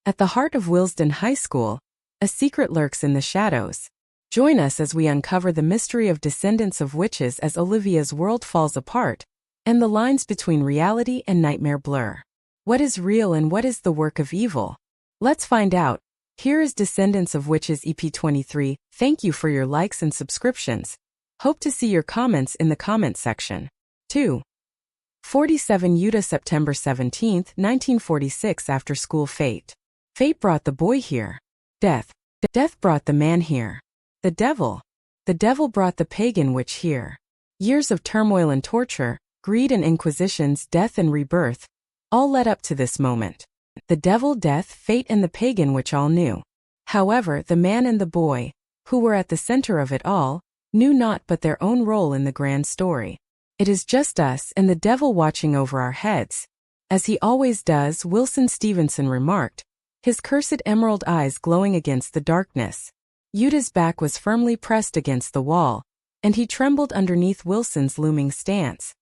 At the heart of Wilsden High School, a secret lurks in the shadows. Join us as we uncover the mystery of descendants of witches as Olivia's world falls apart, and the lines between reality and nightmare blur. What is real and what is the work of evil? Let's find out. Here is Descendants of Witches EP23. Thank you for your likes and subscriptions. Hope to see your comments in the comment section. 2. 47 Yuta September 17, 1946 After school fate. Fate brought the boy here. Death. Death brought the man here. The devil brought the pagan witch here. Years of turmoil and torture, greed and inquisitions, death and rebirth, all led up to this moment. The devil, death, fate and the pagan witch all knew. However, the man and the boy, who were at the center of it all, knew not but their own role in the grand story. It is just us and the devil watching over our heads. As he always does, Wilson Stevenson remarked, his cursed emerald eyes glowing against the darkness. Yuta's back was firmly pressed against the wall, and he trembled underneath Wilson's looming stance.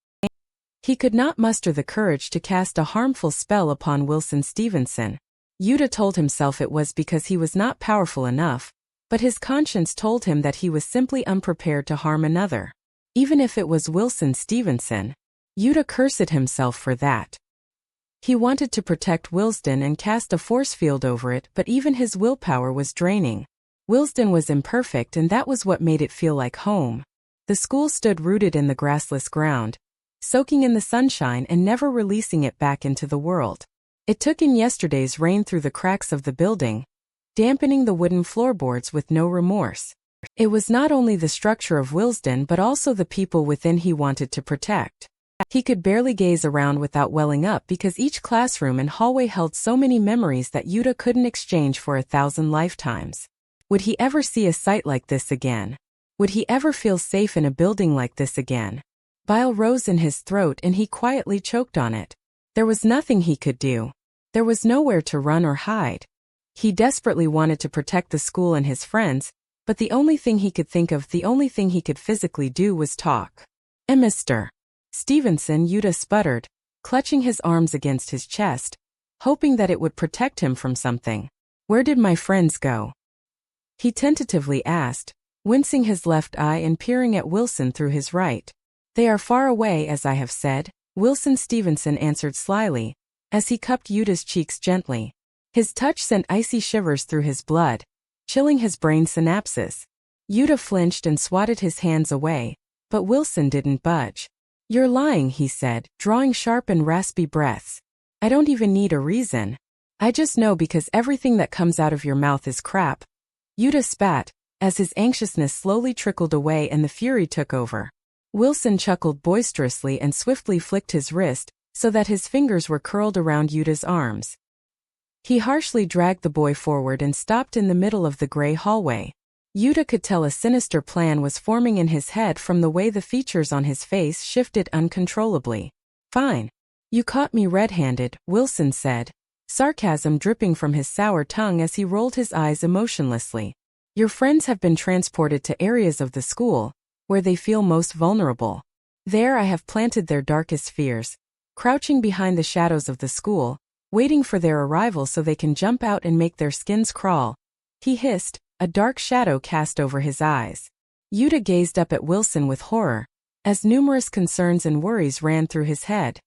He could not muster the courage to cast a harmful spell upon Wilson Stevenson. Yuta told himself it was because he was not powerful enough, but his conscience told him that he was simply unprepared to harm another. Even if it was Wilson Stevenson, Yuta cursed himself for that. He wanted to protect Wilsden and cast a force field over it, but even his willpower was draining. Wilsden was imperfect, and that was what made it feel like home. The school stood rooted in the grassless ground, soaking in the sunshine and never releasing it back into the world. It took in yesterday's rain through the cracks of the building, dampening the wooden floorboards with no remorse. It was not only the structure of Wilsden but also the people within he wanted to protect. He could barely gaze around without welling up because each classroom and hallway held so many memories that Yuta couldn't exchange for 1,000 lifetimes. Would he ever see a sight like this again? Would he ever feel safe in a building like this again? Bile rose in his throat and he quietly choked on it. There was nothing he could do. There was nowhere to run or hide. He desperately wanted to protect the school and his friends, but the only thing he could think of, the only thing he could physically do was talk. Mr. Stevenson, Yuta sputtered, clutching his arms against his chest, hoping that it would protect him from something. Where did my friends go? He tentatively asked, wincing his left eye and peering at Wilson through his right. They are far away, as I have said, Wilson Stevenson answered slyly, as he cupped Yuta's cheeks gently. His touch sent icy shivers through his blood, chilling his brain synapses. Yuta flinched and swatted his hands away, but Wilson didn't budge. You're lying, he said, drawing sharp and raspy breaths. I don't even need a reason. I just know because everything that comes out of your mouth is crap. Yuta spat, as his anxiousness slowly trickled away and the fury took over. Wilson chuckled boisterously and swiftly flicked his wrist, so that his fingers were curled around Yuta's arms. He harshly dragged the boy forward and stopped in the middle of the gray hallway. Yuta could tell a sinister plan was forming in his head from the way the features on his face shifted uncontrollably. Fine. You caught me red-handed, Wilson said, sarcasm dripping from his sour tongue as he rolled his eyes emotionlessly. Your friends have been transported to areas of the school where they feel most vulnerable. There I have planted their darkest fears, crouching behind the shadows of the school, waiting for their arrival so they can jump out and make their skins crawl. He hissed, a dark shadow cast over his eyes. Yuta gazed up at Wilson with horror, as numerous concerns and worries ran through his head.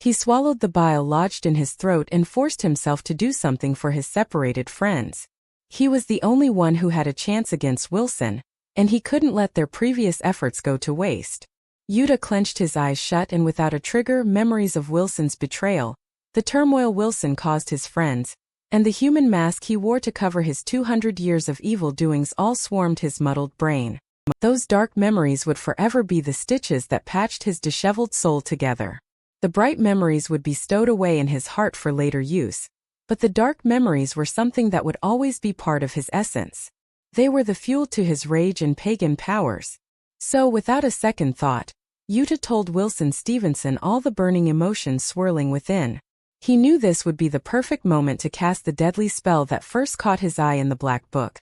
He swallowed the bile lodged in his throat and forced himself to do something for his separated friends. He was the only one who had a chance against Wilson, and he couldn't let their previous efforts go to waste. Yuta clenched his eyes shut and without a trigger, memories of Wilson's betrayal, the turmoil Wilson caused his friends, and the human mask he wore to cover his 200 years of evil doings all swarmed his muddled brain. Those dark memories would forever be the stitches that patched his disheveled soul together. The bright memories would be stowed away in his heart for later use, but the dark memories were something that would always be part of his essence. They were the fuel to his rage and pagan powers. So, without a second thought, Yuta told Wilson Stevenson all the burning emotions swirling within. He knew this would be the perfect moment to cast the deadly spell that first caught his eye in the Black Book.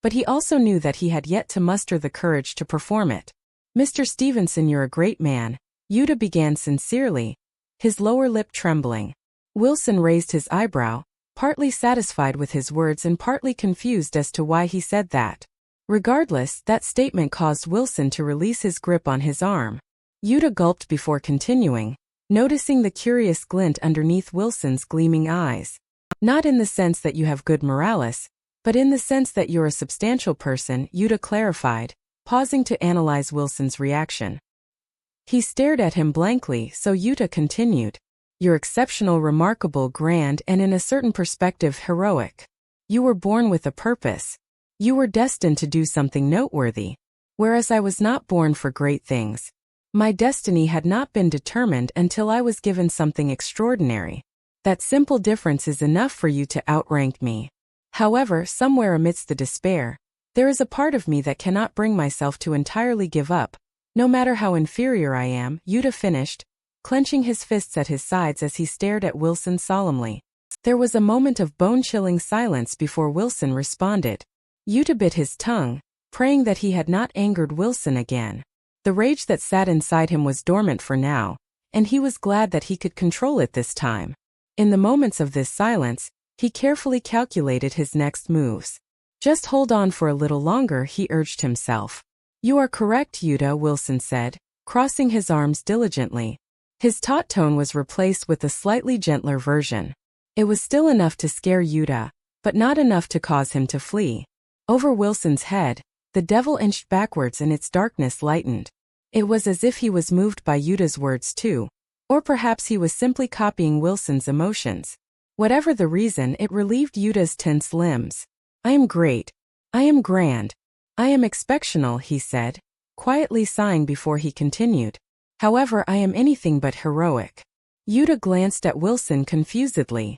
But he also knew that he had yet to muster the courage to perform it. Mr. Stevenson, you're a great man, Yuta began sincerely, his lower lip trembling. Wilson raised his eyebrow, partly satisfied with his words and partly confused as to why he said that. Regardless, that statement caused Wilson to release his grip on his arm. Yuta gulped before continuing, noticing the curious glint underneath Wilson's gleaming eyes. Not in the sense that you have good morals, but in the sense that you're a substantial person, Yuta clarified, pausing to analyze Wilson's reaction. He stared at him blankly, so Yuta continued. You're exceptional, remarkable, grand, and in a certain perspective heroic. You were born with a purpose. You were destined to do something noteworthy. Whereas I was not born for great things. My destiny had not been determined until I was given something extraordinary. That simple difference is enough for you to outrank me. However, somewhere amidst the despair, there is a part of me that cannot bring myself to entirely give up, no matter how inferior I am, Yuta finished, clenching his fists at his sides as he stared at Wilson solemnly. There was a moment of bone-chilling silence before Wilson responded. Yuta bit his tongue, praying that he had not angered Wilson again. The rage that sat inside him was dormant for now, and he was glad that he could control it this time. In the moments of this silence, he carefully calculated his next moves. Just hold on for a little longer, he urged himself. You are correct, Yuta, Wilson said, crossing his arms diligently. His taut tone was replaced with a slightly gentler version. It was still enough to scare Yuta, but not enough to cause him to flee. Over Wilson's head, the devil inched backwards and its darkness lightened. It was as if he was moved by Yuta's words too. Or perhaps he was simply copying Wilson's emotions. Whatever the reason, it relieved Yuta's tense limbs. I am great. I am grand. I am exceptional, he said, quietly sighing before he continued. However, I am anything but heroic. Yuta glanced at Wilson confusedly.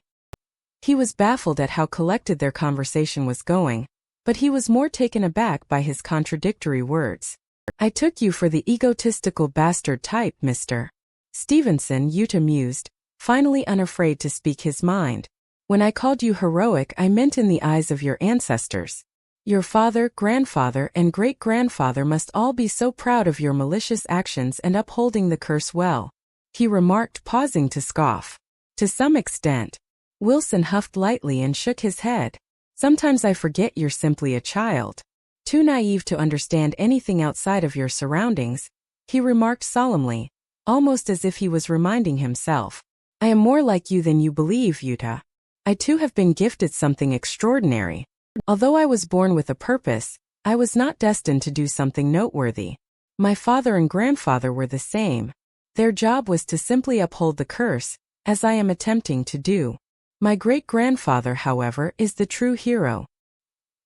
He was baffled at how collected their conversation was going, but he was more taken aback by his contradictory words. I took you for the egotistical bastard type, Mr. Stevenson, Yuta mused, finally unafraid to speak his mind. When I called you heroic, I meant in the eyes of your ancestors. Your father, grandfather, and great-grandfather must all be so proud of your malicious actions and upholding the curse well, he remarked, pausing to scoff. To some extent. Wilson huffed lightly and shook his head. Sometimes I forget you're simply a child. Too naive to understand anything outside of your surroundings, he remarked solemnly, almost as if he was reminding himself. I am more like you than you believe, Yuta. I too have been gifted something extraordinary. Although I was born with a purpose, I was not destined to do something noteworthy. My father and grandfather were the same. Their job was to simply uphold the curse, as I am attempting to do. My great-grandfather, however, is the true hero.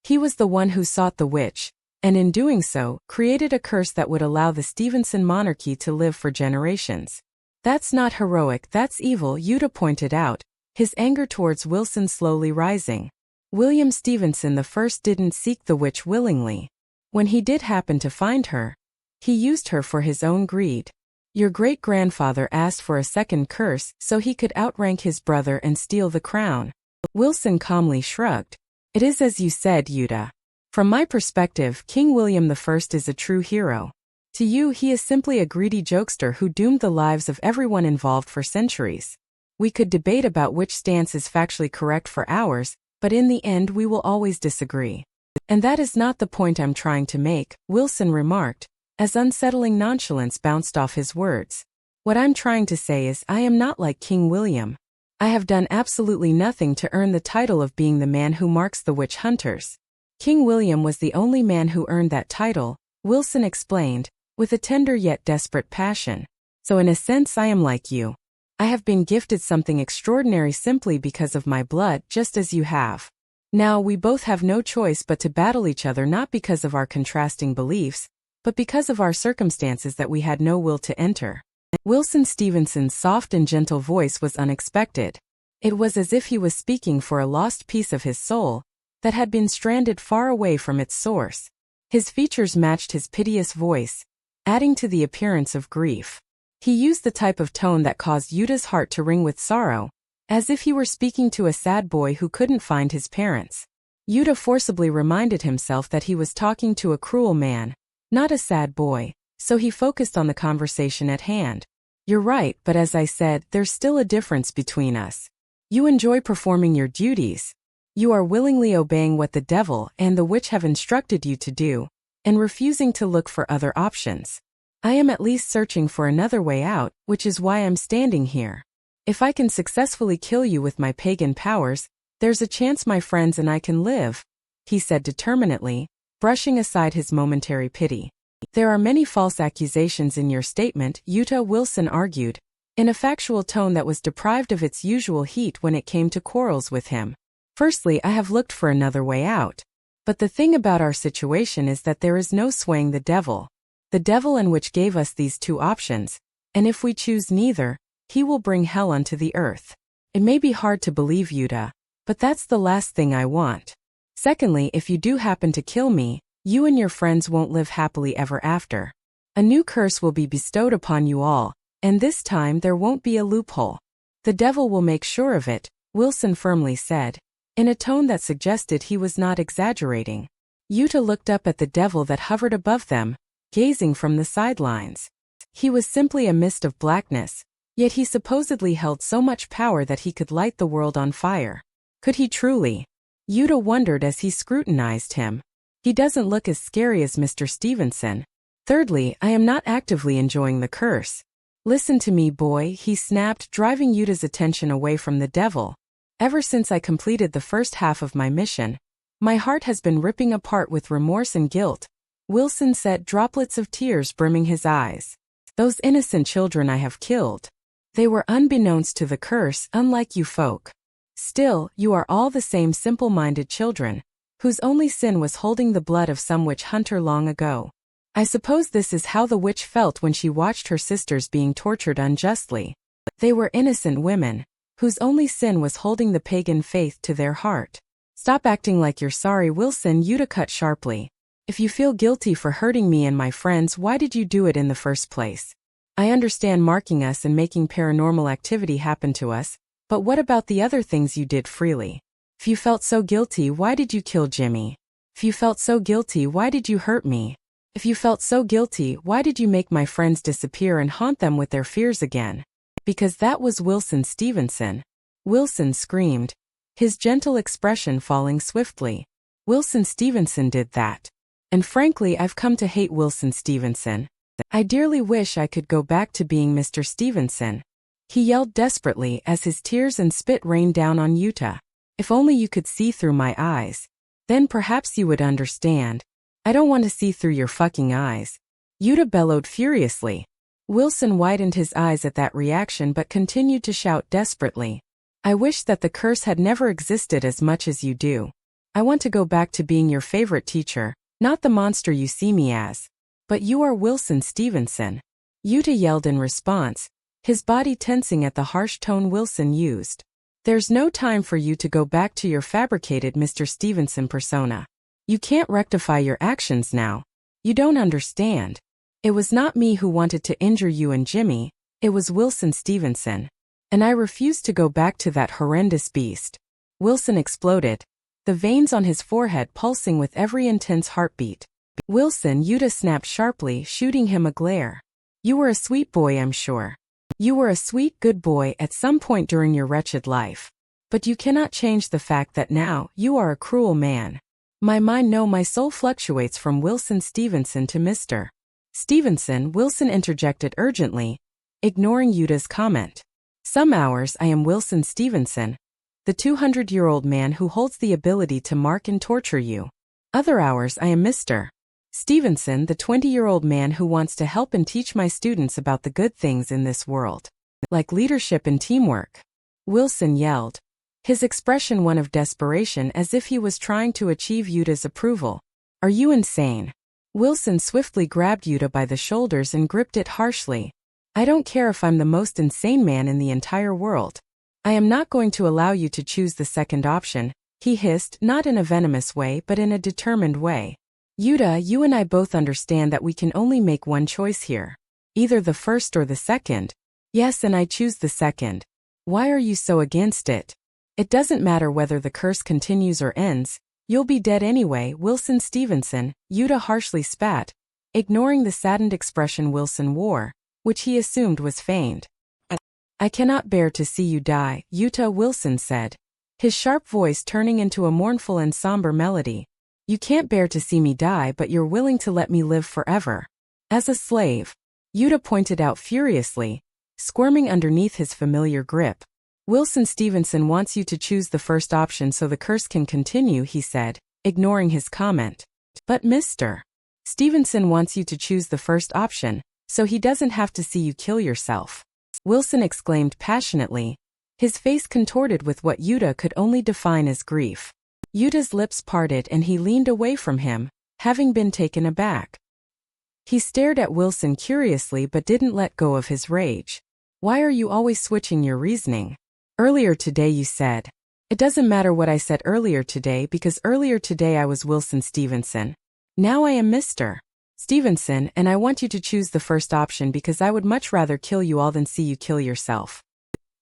He was the one who sought the witch, and in doing so, created a curse that would allow the Stevenson monarchy to live for generations. That's not heroic, that's evil, Yuta pointed out, his anger towards Wilson slowly rising. William Stevenson I didn't seek the witch willingly. When he did happen to find her, he used her for his own greed. Your great-grandfather asked for a second curse so he could outrank his brother and steal the crown. Wilson calmly shrugged. It is as you said, Yuta. From my perspective, King William I is a true hero. To you, he is simply a greedy jokester who doomed the lives of everyone involved for centuries. We could debate about which stance is factually correct for hours, but in the end we will always disagree. And that is not the point I'm trying to make, Wilson remarked, as unsettling nonchalance bounced off his words. What I'm trying to say is I am not like King William. I have done absolutely nothing to earn the title of being the man who marks the witch hunters. King William was the only man who earned that title, Wilson explained, with a tender yet desperate passion. So in a sense I am like you. I have been gifted something extraordinary simply because of my blood, just as you have. Now we both have no choice but to battle each other, not because of our contrasting beliefs, but because of our circumstances that we had no will to enter. Wilson Stevenson's soft and gentle voice was unexpected. It was as if he was speaking for a lost piece of his soul that had been stranded far away from its source. His features matched his piteous voice, adding to the appearance of grief. He used the type of tone that caused Yuta's heart to ring with sorrow, as if he were speaking to a sad boy who couldn't find his parents. Yuta forcibly reminded himself that he was talking to a cruel man, not a sad boy, so he focused on the conversation at hand. You're right, but as I said, there's still a difference between us. You enjoy performing your duties. You are willingly obeying what the devil and the witch have instructed you to do, and refusing to look for other options. I am at least searching for another way out, which is why I'm standing here. If I can successfully kill you with my pagan powers, there's a chance my friends and I can live, he said determinedly, brushing aside his momentary pity. There are many false accusations in your statement, Yuta, Wilson argued, in a factual tone that was deprived of its usual heat when it came to quarrels with him. Firstly, I have looked for another way out. But the thing about our situation is that there is no swaying the devil and witch gave us these two options, and if we choose neither, he will bring hell unto the earth. It may be hard to believe, Yuta, but that's the last thing I want. Secondly, if you do happen to kill me, you and your friends won't live happily ever after. A new curse will be bestowed upon you all, and this time there won't be a loophole. The devil will make sure of it, Wilson firmly said, in a tone that suggested he was not exaggerating. Yuta looked up at the devil that hovered above them, gazing from the sidelines. He was simply a mist of blackness, yet he supposedly held so much power that he could light the world on fire. Could he truly? Yuta wondered as he scrutinized him. He doesn't look as scary as Mr. Stevenson. Thirdly, I am not actively enjoying the curse. Listen to me, boy, he snapped, driving Yuta's attention away from the devil. Ever since I completed the first half of my mission, my heart has been ripping apart with remorse and guilt, Wilson said, droplets of tears brimming his eyes. Those innocent children I have killed. They were unbeknownst to the curse, unlike you folk. Still, you are all the same simple-minded children, whose only sin was holding the blood of some witch hunter long ago. I suppose this is how the witch felt when she watched her sisters being tortured unjustly. They were innocent women, whose only sin was holding the pagan faith to their heart. Stop acting like you're sorry, Wilson, Yuta cut sharply. If you feel guilty for hurting me and my friends, why did you do it in the first place? I understand marking us and making paranormal activity happen to us, but what about the other things you did freely? If you felt so guilty, why did you kill Jimmy? If you felt so guilty, why did you hurt me? If you felt so guilty, why did you make my friends disappear and haunt them with their fears again? Because that was Wilson Stevenson. Wilson screamed, his gentle expression falling swiftly. Wilson Stevenson did that. And frankly, I've come to hate Wilson Stevenson. I dearly wish I could go back to being Mr. Stevenson. He yelled desperately as his tears and spit rained down on Yuta. If only you could see through my eyes. Then perhaps you would understand. I don't want to see through your fucking eyes. Yuta bellowed furiously. Wilson widened his eyes at that reaction but continued to shout desperately. I wish that the curse had never existed as much as you do. I want to go back to being your favorite teacher, not the monster you see me as. But you are Wilson Stevenson. Yuta yelled in response, his body tensing at the harsh tone Wilson used. There's no time for you to go back to your fabricated Mr. Stevenson persona. You can't rectify your actions now. You don't understand. It was not me who wanted to injure you and Jimmy, it was Wilson Stevenson. And I refuse to go back to that horrendous beast. Wilson exploded, the veins on his forehead pulsing with every intense heartbeat. Wilson, Yuta snapped sharply, shooting him a glare. You were a sweet boy, I'm sure. You were a sweet, good boy at some point during your wretched life. But you cannot change the fact that now, you are a cruel man. My soul fluctuates from Wilson Stevenson to Mr. Stevenson, Wilson interjected urgently, ignoring Yuta's comment. Some hours I am Wilson Stevenson, the 200-year-old man who holds the ability to mark and torture you. Other hours I am Mr. Stevenson, the 20-year-old man who wants to help and teach my students about the good things in this world. Like leadership and teamwork. Wilson yelled, his expression one of desperation as if he was trying to achieve Yuta's approval. Are you insane? Wilson swiftly grabbed Yuta by the shoulders and gripped it harshly. I don't care if I'm the most insane man in the entire world. I am not going to allow you to choose the second option, he hissed, not in a venomous way but in a determined way. Yuta, you and I both understand that we can only make one choice here. Either the first or the second. Yes, and I choose the second. Why are you so against it? It doesn't matter whether the curse continues or ends. You'll be dead anyway, Wilson Stevenson, Yuta harshly spat, ignoring the saddened expression Wilson wore, which he assumed was feigned. I cannot bear to see you die, Yuta, Wilson said, his sharp voice turning into a mournful and somber melody. You can't bear to see me die, but you're willing to let me live forever. As a slave, Yuta pointed out furiously, squirming underneath his familiar grip. Wilson Stevenson wants you to choose the first option so the curse can continue, he said, ignoring his comment. But Mr. Stevenson wants you to choose the first option, so he doesn't have to see you kill yourself. Wilson exclaimed passionately, his face contorted with what Yuta could only define as grief. Yuta's lips parted and he leaned away from him, having been taken aback. He stared at Wilson curiously but didn't let go of his rage. Why are you always switching your reasoning? Earlier today you said. It doesn't matter what I said earlier today because earlier today I was Wilson Stevenson. Now I am Mr. Stevenson and I want you to choose the first option because I would much rather kill you all than see you kill yourself.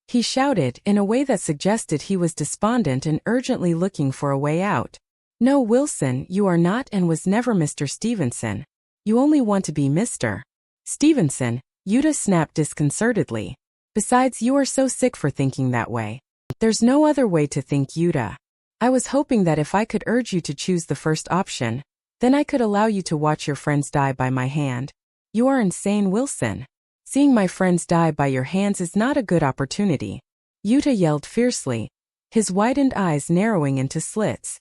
He shouted in a way that suggested he was despondent and urgently looking for a way out. No, Wilson, you are not and was never Mr. Stevenson. You only want to be Mr. Stevenson, Yuta snapped disconcertedly. Besides, you are so sick for thinking that way. There's no other way to think, Yuta. I was hoping that if I could urge you to choose the first option, then I could allow you to watch your friends die by my hand. You are insane, Wilson. Seeing my friends die by your hands is not a good opportunity. Yuta yelled fiercely, his widened eyes narrowing into slits.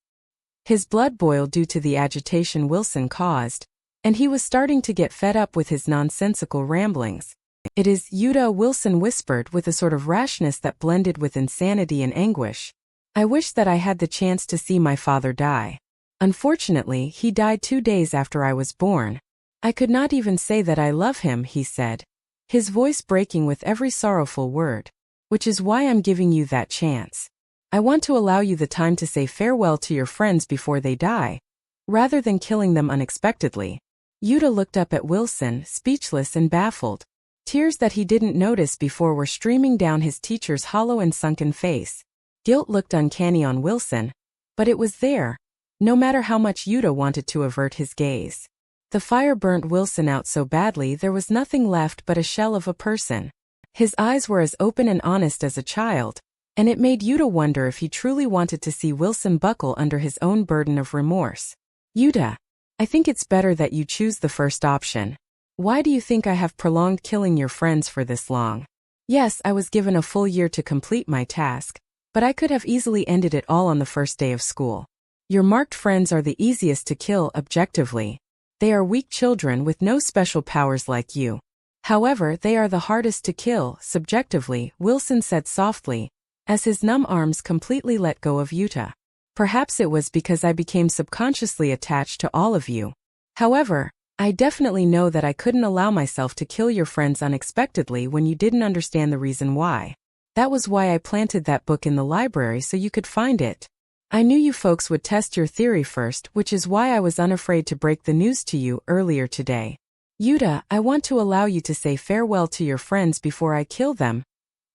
His blood boiled due to the agitation Wilson caused, and he was starting to get fed up with his nonsensical ramblings. It is, Yuta, Wilson whispered with a sort of rashness that blended with insanity and anguish. I wish that I had the chance to see my father die. Unfortunately, he died 2 days after I was born. I could not even say that I love him, he said, his voice breaking with every sorrowful word. Which is why I'm giving you that chance. I want to allow you the time to say farewell to your friends before they die, rather than killing them unexpectedly. Yuta looked up at Wilson, speechless and baffled. Tears that he didn't notice before were streaming down his teacher's hollow and sunken face. Guilt looked uncanny on Wilson, but it was there, no matter how much Yuta wanted to avert his gaze. The fire burnt Wilson out so badly there was nothing left but a shell of a person. His eyes were as open and honest as a child, and it made Yuta wonder if he truly wanted to see Wilson buckle under his own burden of remorse. Yuta, I think it's better that you choose the first option. Why do you think I have prolonged killing your friends for this long? Yes, I was given a full year to complete my task, but I could have easily ended it all on the first day of school. Your marked friends are the easiest to kill objectively. They are weak children with no special powers like you. However, they are the hardest to kill, subjectively, Wilson said softly, as his numb arms completely let go of Yuta. Perhaps it was because I became subconsciously attached to all of you. However, I definitely know that I couldn't allow myself to kill your friends unexpectedly when you didn't understand the reason why. That was why I planted that book in the library so you could find it. I knew you folks would test your theory first, which is why I was unafraid to break the news to you earlier today. Yuta, I want to allow you to say farewell to your friends before I kill them,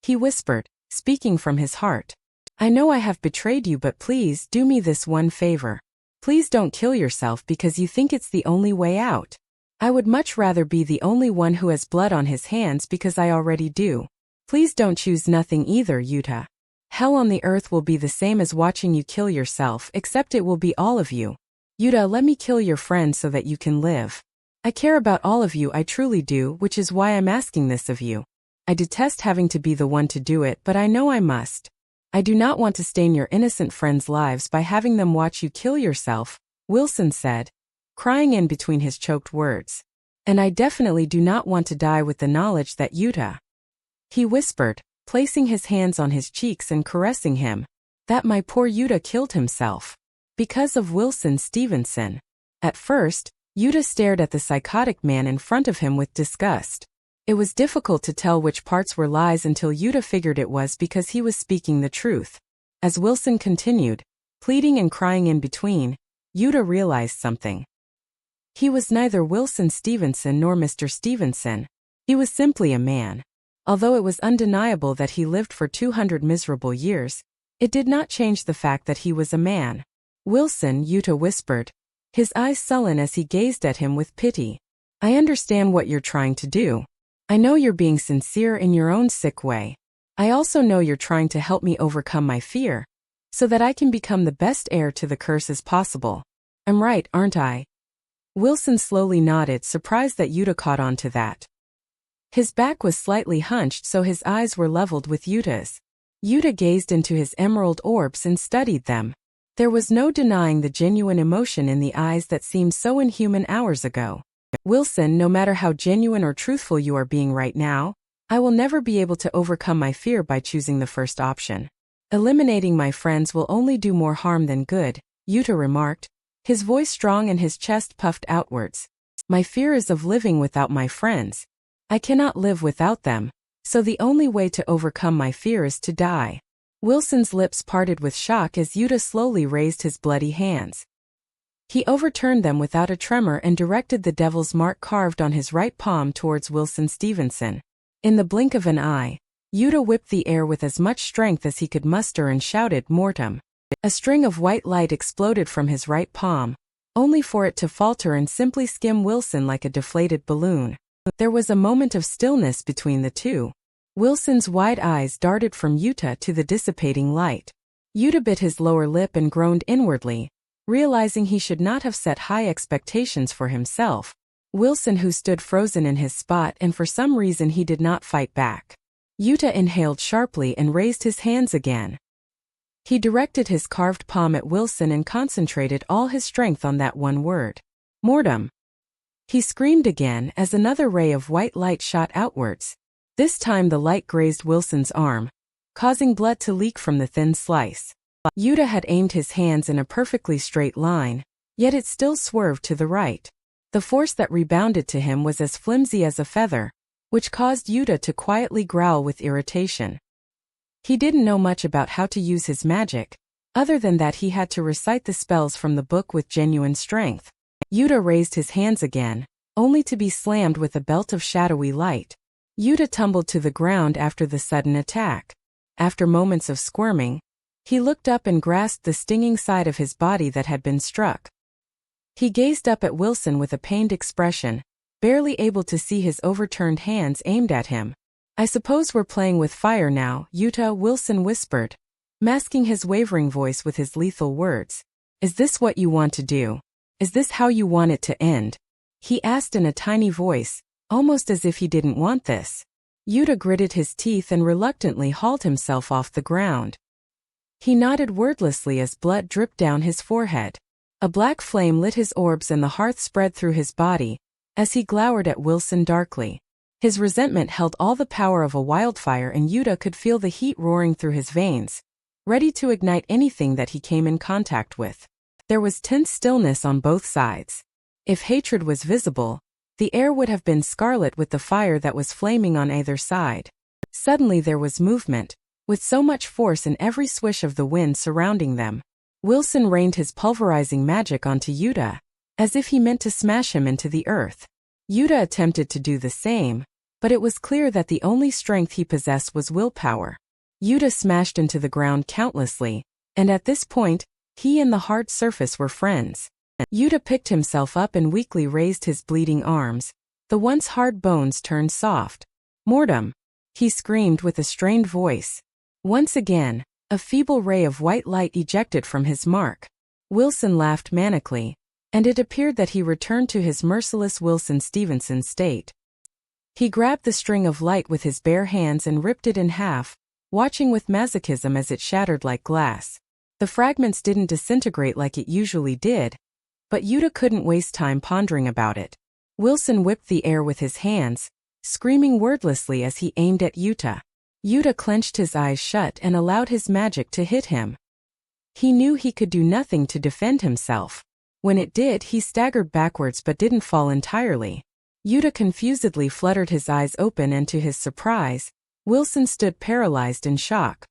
he whispered, speaking from his heart. I know I have betrayed you, but please do me this one favor. Please don't kill yourself because you think it's the only way out. I would much rather be the only one who has blood on his hands because I already do. Please don't choose nothing either, Yuta. Hell on the earth will be the same as watching you kill yourself, except it will be all of you. Yuta, let me kill your friends so that you can live. I care about all of you, I truly do, which is why I'm asking this of you. I detest having to be the one to do it, but I know I must. I do not want to stain your innocent friends' lives by having them watch you kill yourself, Wilson said, crying in between his choked words. And I definitely do not want to die with the knowledge that Yuta, he whispered, placing his hands on his cheeks and caressing him, that my poor Yuta killed himself. Because of Wilson Stevenson. At first, Yuta stared at the psychotic man in front of him with disgust. It was difficult to tell which parts were lies until Yuta figured it was because he was speaking the truth. As Wilson continued, pleading and crying in between, Yuta realized something. He was neither Wilson Stevenson nor Mr. Stevenson. He was simply a man. Although it was undeniable that he lived for 200 miserable years, it did not change the fact that he was a man. Wilson, Yuta whispered, his eyes sullen as he gazed at him with pity. I understand what you're trying to do. I know you're being sincere in your own sick way. I also know you're trying to help me overcome my fear, so that I can become the best heir to the curse as possible. I'm right, aren't I? Wilson slowly nodded, surprised that Yuta caught on to that. His back was slightly hunched, so his eyes were leveled with Yuta's. Yuta gazed into his emerald orbs and studied them. There was no denying the genuine emotion in the eyes that seemed so inhuman hours ago. Wilson, no matter how genuine or truthful you are being right now, I will never be able to overcome my fear by choosing the first option. Eliminating my friends will only do more harm than good, Yuta remarked, his voice strong and his chest puffed outwards. My fear is of living without my friends. I cannot live without them, so the only way to overcome my fear is to die. Wilson's lips parted with shock as Yuta slowly raised his bloody hands. He overturned them without a tremor and directed the devil's mark carved on his right palm towards Wilson Stevenson. In the blink of an eye, Yuta whipped the air with as much strength as he could muster and shouted, "Mortem!" A string of white light exploded from his right palm, only for it to falter and simply skim Wilson like a deflated balloon. There was a moment of stillness between the two. Wilson's wide eyes darted from Yuta to the dissipating light. Yuta bit his lower lip and groaned inwardly, realizing he should not have set high expectations for himself. Wilson, who stood frozen in his spot, and for some reason he did not fight back. Yuta inhaled sharply and raised his hands again. He directed his carved palm at Wilson and concentrated all his strength on that one word. "Mortem!" He screamed again as another ray of white light shot outwards. This time the light grazed Wilson's arm, causing blood to leak from the thin slice. Yuta had aimed his hands in a perfectly straight line, yet it still swerved to the right. The force that rebounded to him was as flimsy as a feather, which caused Yuta to quietly growl with irritation. He didn't know much about how to use his magic, other than that he had to recite the spells from the book with genuine strength. Yuta raised his hands again, only to be slammed with a belt of shadowy light. Yuta tumbled to the ground after the sudden attack. After moments of squirming, he looked up and grasped the stinging side of his body that had been struck. He gazed up at Wilson with a pained expression, barely able to see his overturned hands aimed at him. "I suppose we're playing with fire now, Yuta," Wilson whispered, masking his wavering voice with his lethal words. "Is this what you want to do? Is this how you want it to end?" he asked in a tiny voice, almost as if he didn't want this. Yuta gritted his teeth and reluctantly hauled himself off the ground. He nodded wordlessly as blood dripped down his forehead. A black flame lit his orbs and the hearth spread through his body, as he glowered at Wilson darkly. His resentment held all the power of a wildfire, and Yuta could feel the heat roaring through his veins, ready to ignite anything that he came in contact with. There was tense stillness on both sides. If hatred was visible, the air would have been scarlet with the fire that was flaming on either side. Suddenly there was movement, with so much force in every swish of the wind surrounding them. Wilson rained his pulverizing magic onto Yuta, as if he meant to smash him into the earth. Yuta attempted to do the same, but it was clear that the only strength he possessed was willpower. Yuta smashed into the ground countlessly, and at this point, he and the hard surface were friends. Yuta picked himself up and weakly raised his bleeding arms. The once hard bones turned soft. "Mortem!" he screamed with a strained voice. Once again, a feeble ray of white light ejected from his mark. Wilson laughed manically, and it appeared that he returned to his merciless Wilson Stevenson state. He grabbed the string of light with his bare hands and ripped it in half, watching with masochism as it shattered like glass. The fragments didn't disintegrate like it usually did, but Yuta couldn't waste time pondering about it. Wilson whipped the air with his hands, screaming wordlessly as he aimed at Yuta. Yuta clenched his eyes shut and allowed his magic to hit him. He knew he could do nothing to defend himself. When it did, he staggered backwards but didn't fall entirely. Yuta confusedly fluttered his eyes open, and to his surprise, Wilson stood paralyzed in shock.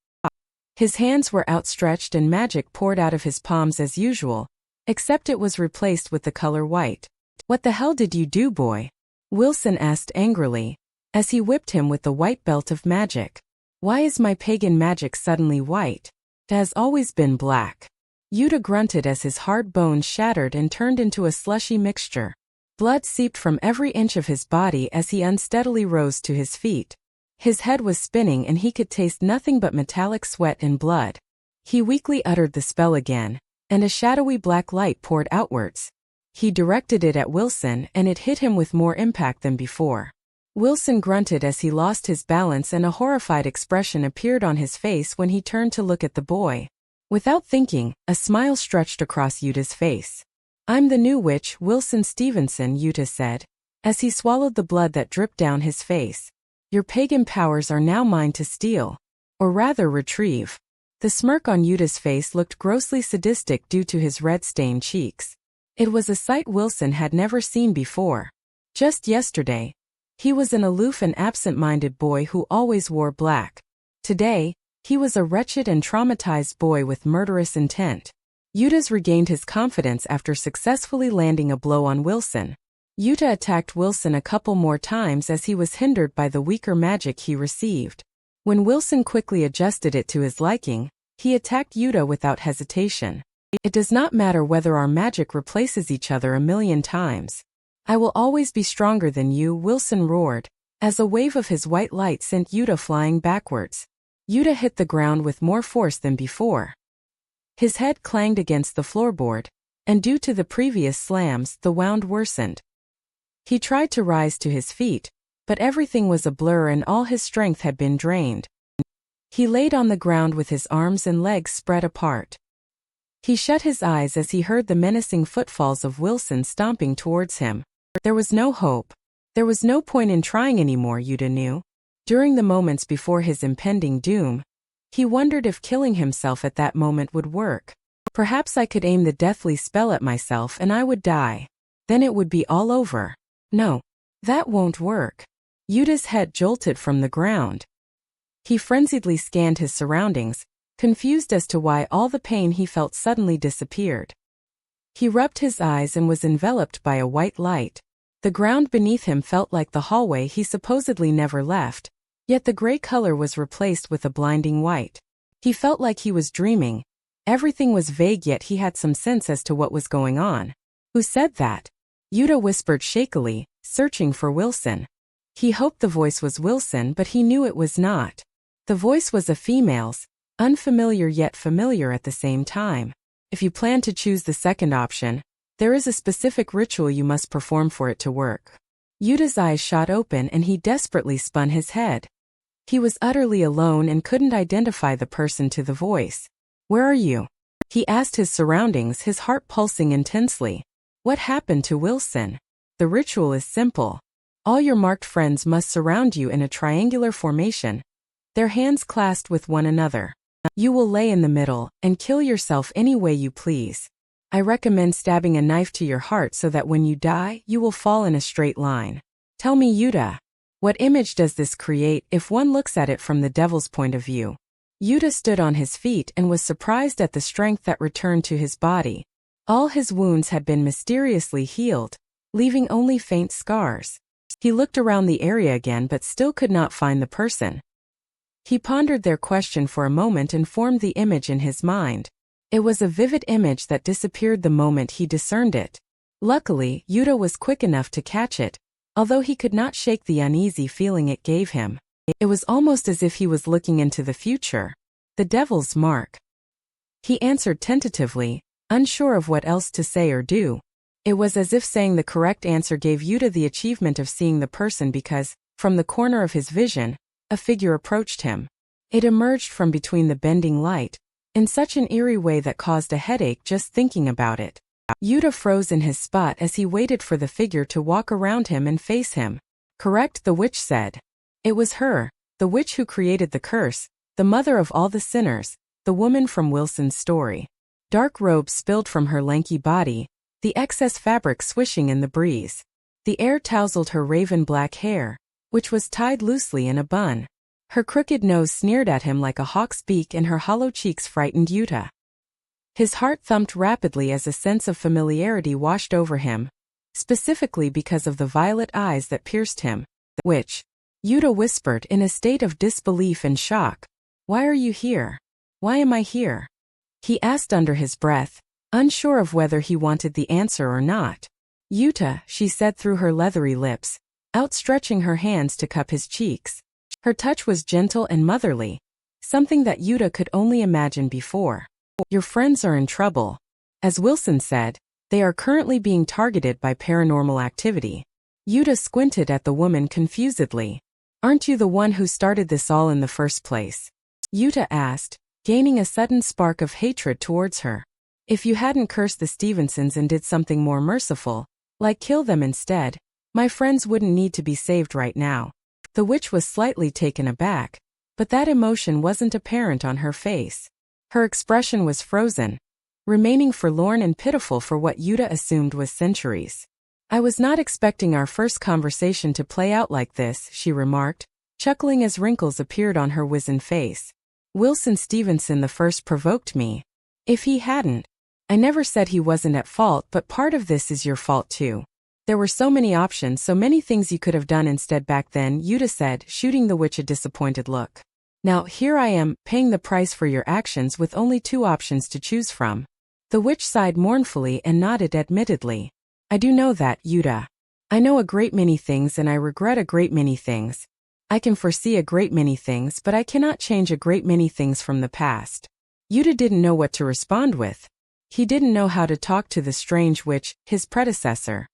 His hands were outstretched and magic poured out of his palms as usual, except it was replaced with the color white. "What the hell did you do, boy?" Wilson asked angrily, as he whipped him with the white belt of magic. "Why is my pagan magic suddenly white? It has always been black." Yuta grunted as his hard bones shattered and turned into a slushy mixture. Blood seeped from every inch of his body as he unsteadily rose to his feet. His head was spinning and he could taste nothing but metallic sweat and blood. He weakly uttered the spell again, and a shadowy black light poured outwards. He directed it at Wilson and it hit him with more impact than before. Wilson grunted as he lost his balance and a horrified expression appeared on his face when he turned to look at the boy. Without thinking, a smile stretched across Yuta's face. "I'm the new witch, Wilson Stevenson," Yuta said, as he swallowed the blood that dripped down his face. "Your pagan powers are now mine to steal. Or rather retrieve." The smirk on Yuta's face looked grossly sadistic due to his red-stained cheeks. It was a sight Wilson had never seen before. Just yesterday, he was an aloof and absent-minded boy who always wore black. Today, he was a wretched and traumatized boy with murderous intent. Yuta's regained his confidence after successfully landing a blow on Wilson. Yuta attacked Wilson a couple more times as he was hindered by the weaker magic he received. When Wilson quickly adjusted it to his liking, he attacked Yuta without hesitation. "It does not matter whether our magic replaces each other a million times. I will always be stronger than you," Wilson roared, as a wave of his white light sent Yuta flying backwards. Yuta hit the ground with more force than before. His head clanged against the floorboard, and due to the previous slams, the wound worsened. He tried to rise to his feet, but everything was a blur and all his strength had been drained. He laid on the ground with his arms and legs spread apart. He shut his eyes as he heard the menacing footfalls of Wilson stomping towards him. There was no hope. There was no point in trying anymore, Yuta knew. During the moments before his impending doom, he wondered if killing himself at that moment would work. Perhaps I could aim the deathly spell at myself and I would die. Then it would be all over. No, that won't work. Yuta's head jolted from the ground. He frenziedly scanned his surroundings, confused as to why all the pain he felt suddenly disappeared. He rubbed his eyes and was enveloped by a white light. The ground beneath him felt like the hallway he supposedly never left, yet the gray color was replaced with a blinding white. He felt like he was dreaming. Everything was vague, yet he had some sense as to what was going on. "Who said that?" Yuta whispered shakily, searching for Wilson. He hoped the voice was Wilson, but he knew it was not. The voice was a female's, unfamiliar yet familiar at the same time. "If you plan to choose the second option, there is a specific ritual you must perform for it to work." Yuta's eyes shot open and he desperately spun his head. He was utterly alone and couldn't identify the person to the voice. "Where are you?" he asked his surroundings, his heart pulsing intensely. "What happened to Wilson?" "The ritual is simple. All your marked friends must surround you in a triangular formation, their hands clasped with one another. You will lay in the middle and kill yourself any way you please. I recommend stabbing a knife to your heart so that when you die, you will fall in a straight line. Tell me, Yuta, what image does this create if one looks at it from the devil's point of view?" Yuta stood on his feet and was surprised at the strength that returned to his body. All his wounds had been mysteriously healed, leaving only faint scars. He looked around the area again but still could not find the person. He pondered their question for a moment and formed the image in his mind. It was a vivid image that disappeared the moment he discerned it. Luckily, Yuta was quick enough to catch it, although he could not shake the uneasy feeling it gave him. It was almost as if he was looking into the future. "The devil's mark," he answered tentatively, unsure of what else to say or do. It was as if saying the correct answer gave Yuta the achievement of seeing the person because, from the corner of his vision, a figure approached him. It emerged from between the bending light, in such an eerie way that caused a headache just thinking about it. Yuta froze in his spot as he waited for the figure to walk around him and face him. "Correct," the witch said. It was her, the witch who created the curse, the mother of all the sinners, the woman from Wilson's story. Dark robes spilled from her lanky body, the excess fabric swishing in the breeze. The air tousled her raven black hair, which was tied loosely in a bun. Her crooked nose sneered at him like a hawk's beak and her hollow cheeks frightened Yuta. His heart thumped rapidly as a sense of familiarity washed over him, specifically because of the violet eyes that pierced him. "The witch," Yuta whispered in a state of disbelief and shock. "Why are you here? Why am I here?" he asked under his breath, unsure of whether he wanted the answer or not. "Yuta," she said through her leathery lips, outstretching her hands to cup his cheeks. Her touch was gentle and motherly, something that Yuta could only imagine before. Your friends are in trouble. As Wilson said, they are currently being targeted by paranormal activity. Yuta squinted at the woman confusedly. Aren't you the one who started this all in the first place? Yuta asked, gaining a sudden spark of hatred towards her. If you hadn't cursed the Stevensons and did something more merciful, like kill them instead, my friends wouldn't need to be saved right now. The witch was slightly taken aback, but that emotion wasn't apparent on her face. Her expression was frozen, remaining forlorn and pitiful for what Yuta assumed was centuries. I was not expecting our first conversation to play out like this, she remarked, chuckling as wrinkles appeared on her wizened face. Wilson Stevenson the first provoked me. If he hadn't, I never said he wasn't at fault, but part of this is your fault too. There were so many options, so many things you could have done instead back then, Yuta said, shooting the witch a disappointed look. Now here I am, paying the price for your actions with only 2 options to choose from. The witch sighed mournfully and nodded admittedly. I do know that, Yuta. I know a great many things and I regret a great many things. I can foresee a great many things, but I cannot change a great many things from the past. Yuta didn't know what to respond with. He didn't know how to talk to the strange witch, his predecessor.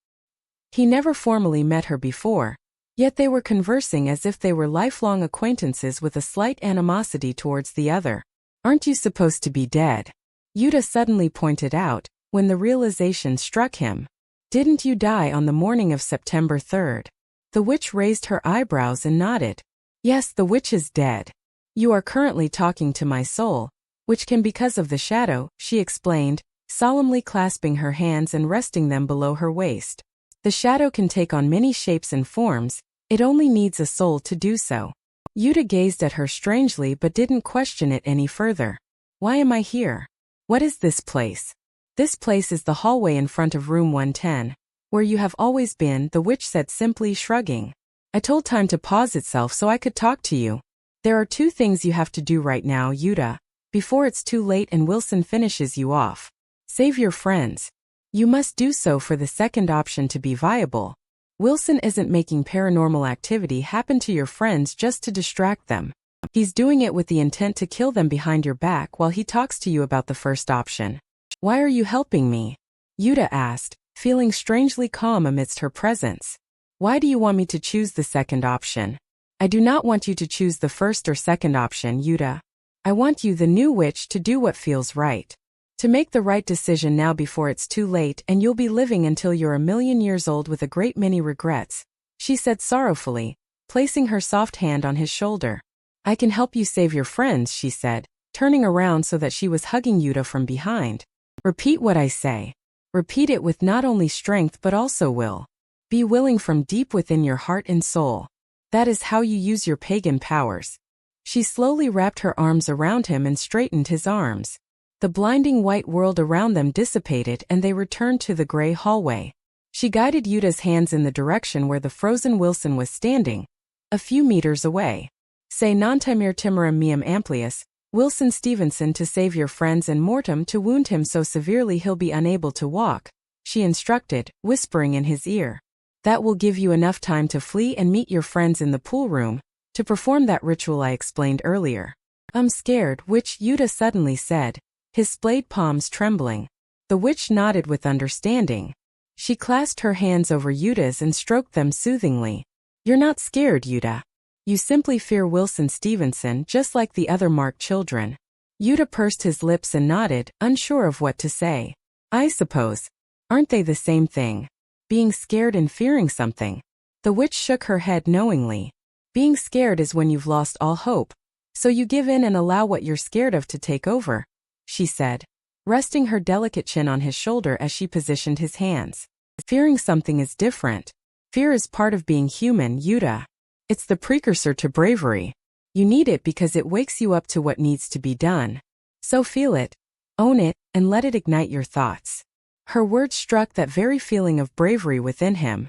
He never formally met her before, yet they were conversing as if they were lifelong acquaintances with a slight animosity towards the other. Aren't you supposed to be dead? Yuta suddenly pointed out, when the realization struck him. Didn't you die on the morning of September 3rd? The witch raised her eyebrows and nodded. Yes, the witch is dead. You are currently talking to my soul, which can because of the shadow, she explained, solemnly clasping her hands and resting them below her waist. The shadow can take on many shapes and forms, it only needs a soul to do so. Yuta gazed at her strangely but didn't question it any further. Why am I here? What is this place? This place is the hallway in front of room 110, where you have always been, the witch said simply, shrugging. I told time to pause itself so I could talk to you. There are 2 things you have to do right now, Yuta, before it's too late and Wilson finishes you off. Save your friends. You must do so for the second option to be viable. Wilson isn't making paranormal activity happen to your friends just to distract them. He's doing it with the intent to kill them behind your back while he talks to you about the first option. Why are you helping me? Yuta asked, feeling strangely calm amidst her presence. Why do you want me to choose the second option? I do not want you to choose the first or second option, Yuta. I want you, the new witch, to do what feels right. To make the right decision now before it's too late and you'll be living until you're 1,000,000 years old with a great many regrets, she said sorrowfully, placing her soft hand on his shoulder. I can help you save your friends, she said, turning around so that she was hugging Yuta from behind. Repeat what I say. Repeat it with not only strength but also will. Be willing from deep within your heart and soul. That is how you use your pagan powers. She slowly wrapped her arms around him and straightened his arms. The blinding white world around them dissipated and they returned to the gray hallway. She guided Yuta's hands in the direction where the frozen Wilson was standing, a few meters away. Say non timere timorem meum amplius, Wilson Stevenson, to save your friends and mortem to wound him so severely he'll be unable to walk, she instructed, whispering in his ear. That will give you enough time to flee and meet your friends in the pool room, to perform that ritual I explained earlier. I'm scared, witch, Yuta suddenly said, his splayed palms trembling. The witch nodded with understanding. She clasped her hands over Yuta's and stroked them soothingly. You're not scared, Yuta. You simply fear Wilson Stevenson just like the other Mark children. Yuta pursed his lips and nodded, unsure of what to say. I suppose. Aren't they the same thing? Being scared and fearing something. The witch shook her head knowingly. Being scared is when you've lost all hope, so you give in and allow what you're scared of to take over, she said, resting her delicate chin on his shoulder as she positioned his hands. Fearing something is different. Fear is part of being human, Yuta. It's the precursor to bravery. You need it because it wakes you up to what needs to be done. So feel it, own it, and let it ignite your thoughts. Her words struck that very feeling of bravery within him.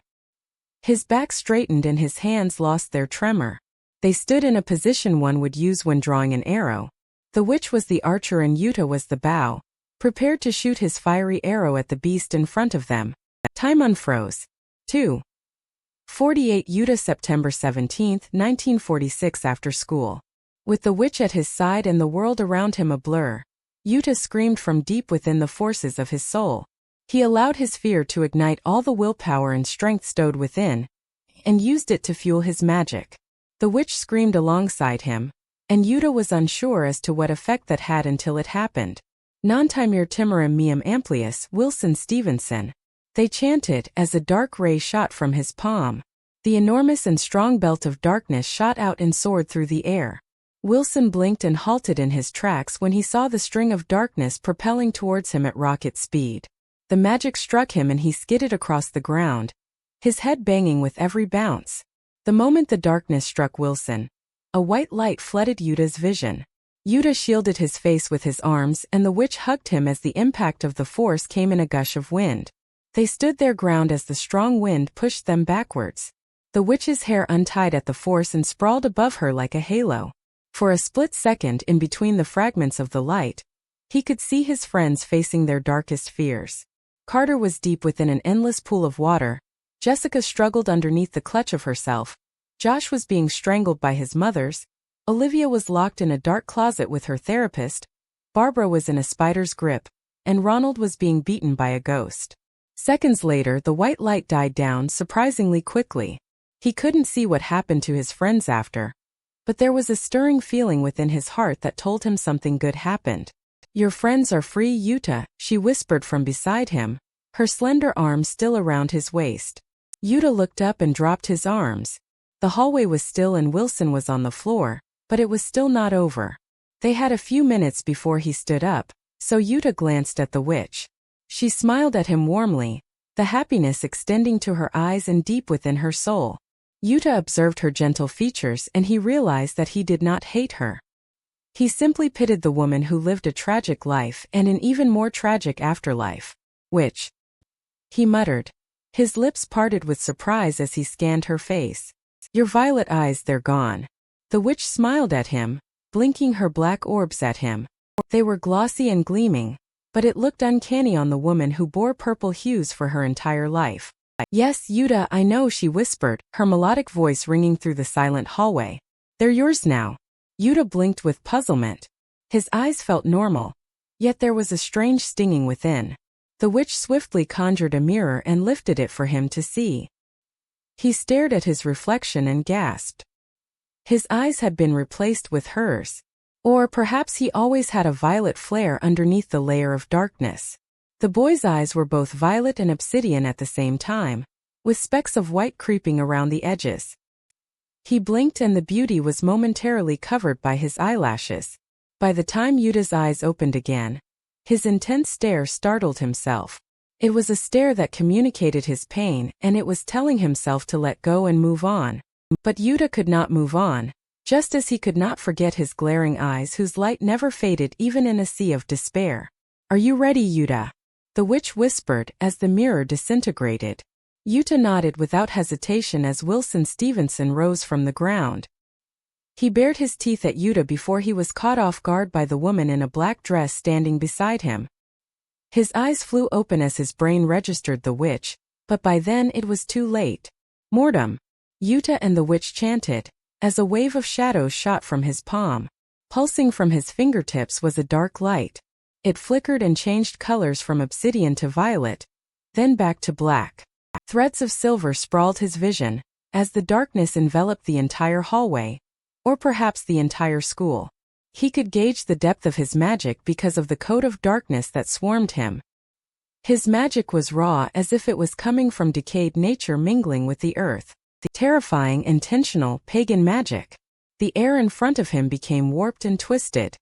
His back straightened and his hands lost their tremor. They stood in a position one would use when drawing an arrow. The witch was the archer and Yuta was the bow, prepared to shoot his fiery arrow at the beast in front of them. Time unfroze. 2. 48 Yuta September 17, 1946 after school. With the witch at his side and the world around him a blur, Yuta screamed from deep within the forces of his soul. He allowed his fear to ignite all the willpower and strength stowed within, and used it to fuel his magic. The witch screamed alongside him, and Yuta was unsure as to what effect that had until it happened. Non timere timorem meum amplius, Wilson Stevenson. They chanted as a dark ray shot from his palm. The enormous and strong belt of darkness shot out and soared through the air. Wilson blinked and halted in his tracks when he saw the string of darkness propelling towards him at rocket speed. The magic struck him and he skidded across the ground, his head banging with every bounce. The moment the darkness struck Wilson, a white light flooded Yuta's vision. Yuta shielded his face with his arms and the witch hugged him as the impact of the force came in a gush of wind. They stood their ground as the strong wind pushed them backwards. The witch's hair untied at the force and sprawled above her like a halo. For a split second in between the fragments of the light, he could see his friends facing their darkest fears. Carter was deep within an endless pool of water. Jessica struggled underneath the clutch of herself. Josh was being strangled by his mothers. Olivia was locked in a dark closet with her therapist. Barbara was in a spider's grip, and Ronald was being beaten by a ghost. Seconds later, the white light died down surprisingly quickly. He couldn't see what happened to his friends after, but there was a stirring feeling within his heart that told him something good happened. "Your friends are free, Yuta," she whispered from beside him, her slender arms still around his waist. Yuta looked up and dropped his arms. The hallway was still and Wilson was on the floor, but it was still not over. They had a few minutes before he stood up, so Yuta glanced at the witch. She smiled at him warmly, the happiness extending to her eyes and deep within her soul. Yuta observed her gentle features and he realized that he did not hate her. He simply pitied the woman who lived a tragic life and an even more tragic afterlife. "Witch," he muttered. His lips parted with surprise as he scanned her face. "Your violet eyes, they're gone." The witch smiled at him, blinking her black orbs at him. They were glossy and gleaming, but it looked uncanny on the woman who bore purple hues for her entire life. "Yes, Yuta, I know," she whispered, her melodic voice ringing through the silent hallway. "They're yours now." Yuta blinked with puzzlement. His eyes felt normal, yet there was a strange stinging within. The witch swiftly conjured a mirror and lifted it for him to see. He stared at his reflection and gasped. His eyes had been replaced with hers. Or perhaps he always had a violet flare underneath the layer of darkness. The boy's eyes were both violet and obsidian at the same time, with specks of white creeping around the edges. He blinked and the beauty was momentarily covered by his eyelashes. By the time Yuta's eyes opened again, his intense stare startled himself. It was a stare that communicated his pain and it was telling himself to let go and move on. But Yuta could not move on, just as he could not forget his glaring eyes whose light never faded even in a sea of despair. "Are you ready, Yuta?" the witch whispered as the mirror disintegrated. Yuta nodded without hesitation as Wilson Stevenson rose from the ground. He bared his teeth at Yuta before he was caught off guard by the woman in a black dress standing beside him. His eyes flew open as his brain registered the witch, but by then it was too late. "Mortem," Yuta and the witch chanted, as a wave of shadows shot from his palm. Pulsing from his fingertips was a dark light. It flickered and changed colors from obsidian to violet, then back to black. Threads of silver sprawled his vision, as the darkness enveloped the entire hallway, or perhaps the entire school. He could gauge the depth of his magic because of the coat of darkness that swarmed him. His magic was raw as if it was coming from decayed nature mingling with the earth. The terrifying, intentional, pagan magic. The air in front of him became warped and twisted.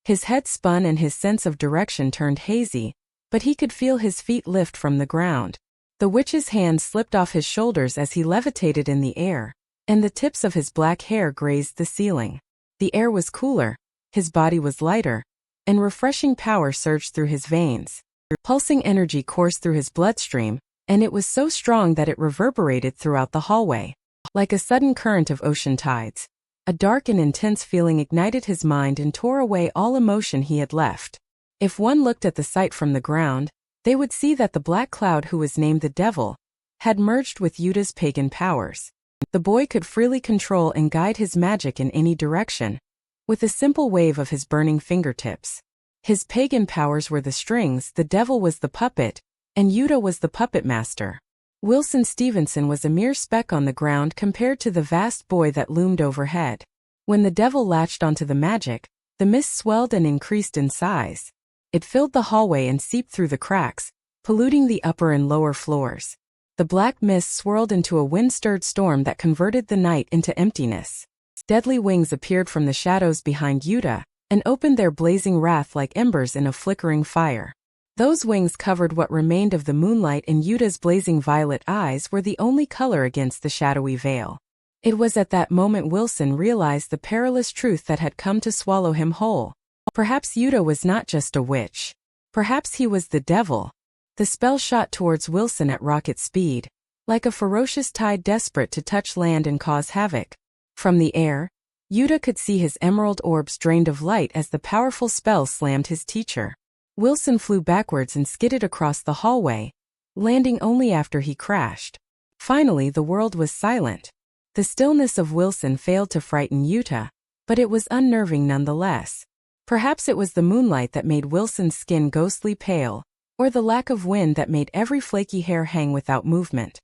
His head spun and his sense of direction turned hazy, but he could feel his feet lift from the ground. The witch's hand slipped off his shoulders as he levitated in the air, and the tips of his black hair grazed the ceiling. The air was cooler, his body was lighter, and refreshing power surged through his veins. Pulsing energy coursed through his bloodstream, and it was so strong that it reverberated throughout the hallway. Like a sudden current of ocean tides, a dark and intense feeling ignited his mind and tore away all emotion he had left. If one looked at the sight from the ground, they would see that the black cloud who was named the devil had merged with Yuta's pagan powers. The boy could freely control and guide his magic in any direction, with a simple wave of his burning fingertips. His pagan powers were the strings, the devil was the puppet, and Yuta was the puppet master. Wilson Stevenson was a mere speck on the ground compared to the vast boy that loomed overhead. When the devil latched onto the magic, the mist swelled and increased in size. It filled the hallway and seeped through the cracks, polluting the upper and lower floors. The black mist swirled into a wind-stirred storm that converted the night into emptiness. Deadly wings appeared from the shadows behind Yuta, and opened their blazing wrath like embers in a flickering fire. Those wings covered what remained of the moonlight, and Yuta's blazing violet eyes were the only color against the shadowy veil. It was at that moment Wilson realized the perilous truth that had come to swallow him whole. Perhaps Yuta was not just a witch. Perhaps he was the devil. The spell shot towards Wilson at rocket speed, like a ferocious tide desperate to touch land and cause havoc. From the air, Yuta could see his emerald orbs drained of light as the powerful spell slammed his teacher. Wilson flew backwards and skidded across the hallway, landing only after he crashed. Finally, the world was silent. The stillness of Wilson failed to frighten Yuta, but it was unnerving nonetheless. Perhaps it was the moonlight that made Wilson's skin ghostly pale, or the lack of wind that made every flaky hair hang without movement.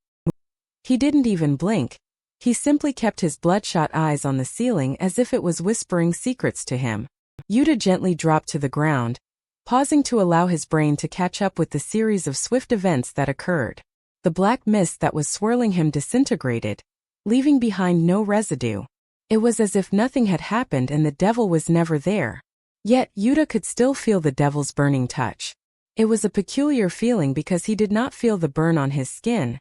He didn't even blink. He simply kept his bloodshot eyes on the ceiling as if it was whispering secrets to him. Yuta gently dropped to the ground, pausing to allow his brain to catch up with the series of swift events that occurred. The black mist that was swirling him disintegrated, leaving behind no residue. It was as if nothing had happened and the devil was never there. Yet Yuta could still feel the devil's burning touch. It was a peculiar feeling because he did not feel the burn on his skin.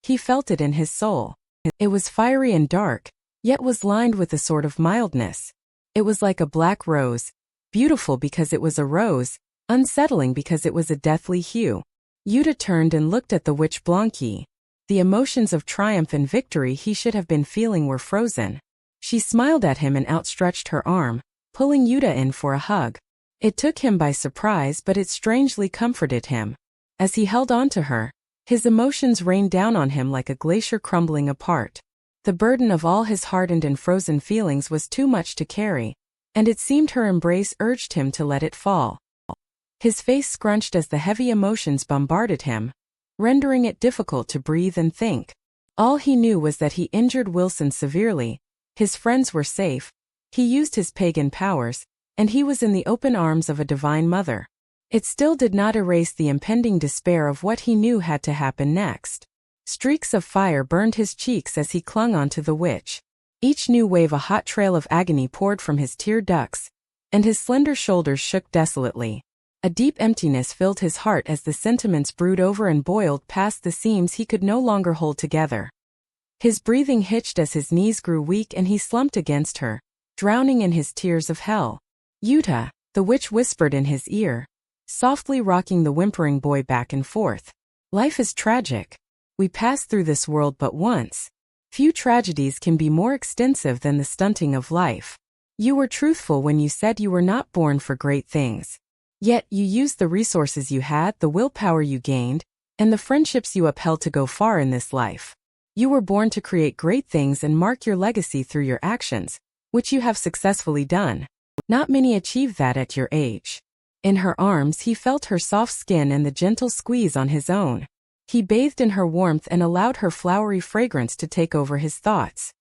He felt it in his soul. It was fiery and dark, yet was lined with a sort of mildness. It was like a black rose, beautiful because it was a rose, unsettling because it was a deathly hue. Yuta turned and looked at the witch Blanqui. The emotions of triumph and victory he should have been feeling were frozen. She smiled at him and outstretched her arm, pulling Yuta in for a hug. It took him by surprise, but it strangely comforted him. As he held on to her, his emotions rained down on him like a glacier crumbling apart. The burden of all his hardened and frozen feelings was too much to carry, and it seemed her embrace urged him to let it fall. His face scrunched as the heavy emotions bombarded him, rendering it difficult to breathe and think. All he knew was that he injured Wilson severely, his friends were safe, he used his pagan powers, and he was in the open arms of a divine mother. It still did not erase the impending despair of what he knew had to happen next. Streaks of fire burned his cheeks as he clung onto the witch. Each new wave a hot trail of agony poured from his tear ducts, and his slender shoulders shook desolately. A deep emptiness filled his heart as the sentiments brewed over and boiled past the seams he could no longer hold together. His breathing hitched as his knees grew weak and he slumped against her, drowning in his tears of hell. "Yuta," the witch whispered in his ear, softly rocking the whimpering boy back and forth. "Life is tragic. We pass through this world but once. Few tragedies can be more extensive than the stunting of life. You were truthful when you said you were not born for great things. Yet you used the resources you had, the willpower you gained, and the friendships you upheld to go far in this life. You were born to create great things and mark your legacy through your actions, which you have successfully done. Not many achieve that at your age." In her arms he felt her soft skin and the gentle squeeze on his own. He bathed in her warmth and allowed her flowery fragrance to take over his thoughts.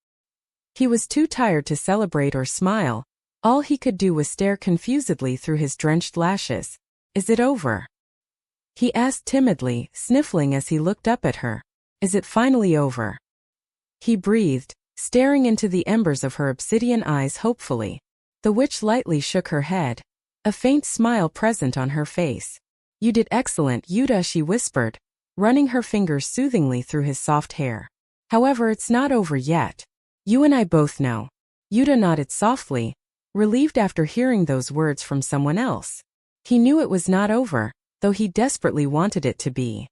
He was too tired to celebrate or smile. All he could do was stare confusedly through his drenched lashes. "Is it over?" he asked timidly, sniffling as he looked up at her. "Is it finally over?" he breathed, staring into the embers of her obsidian eyes hopefully. The witch lightly shook her head, a faint smile present on her face. "You did excellent, Yuta," she whispered, running her fingers soothingly through his soft hair. "However, it's not over yet. You and I both know." Yuta nodded softly, relieved after hearing those words from someone else. He knew it was not over, though he desperately wanted it to be.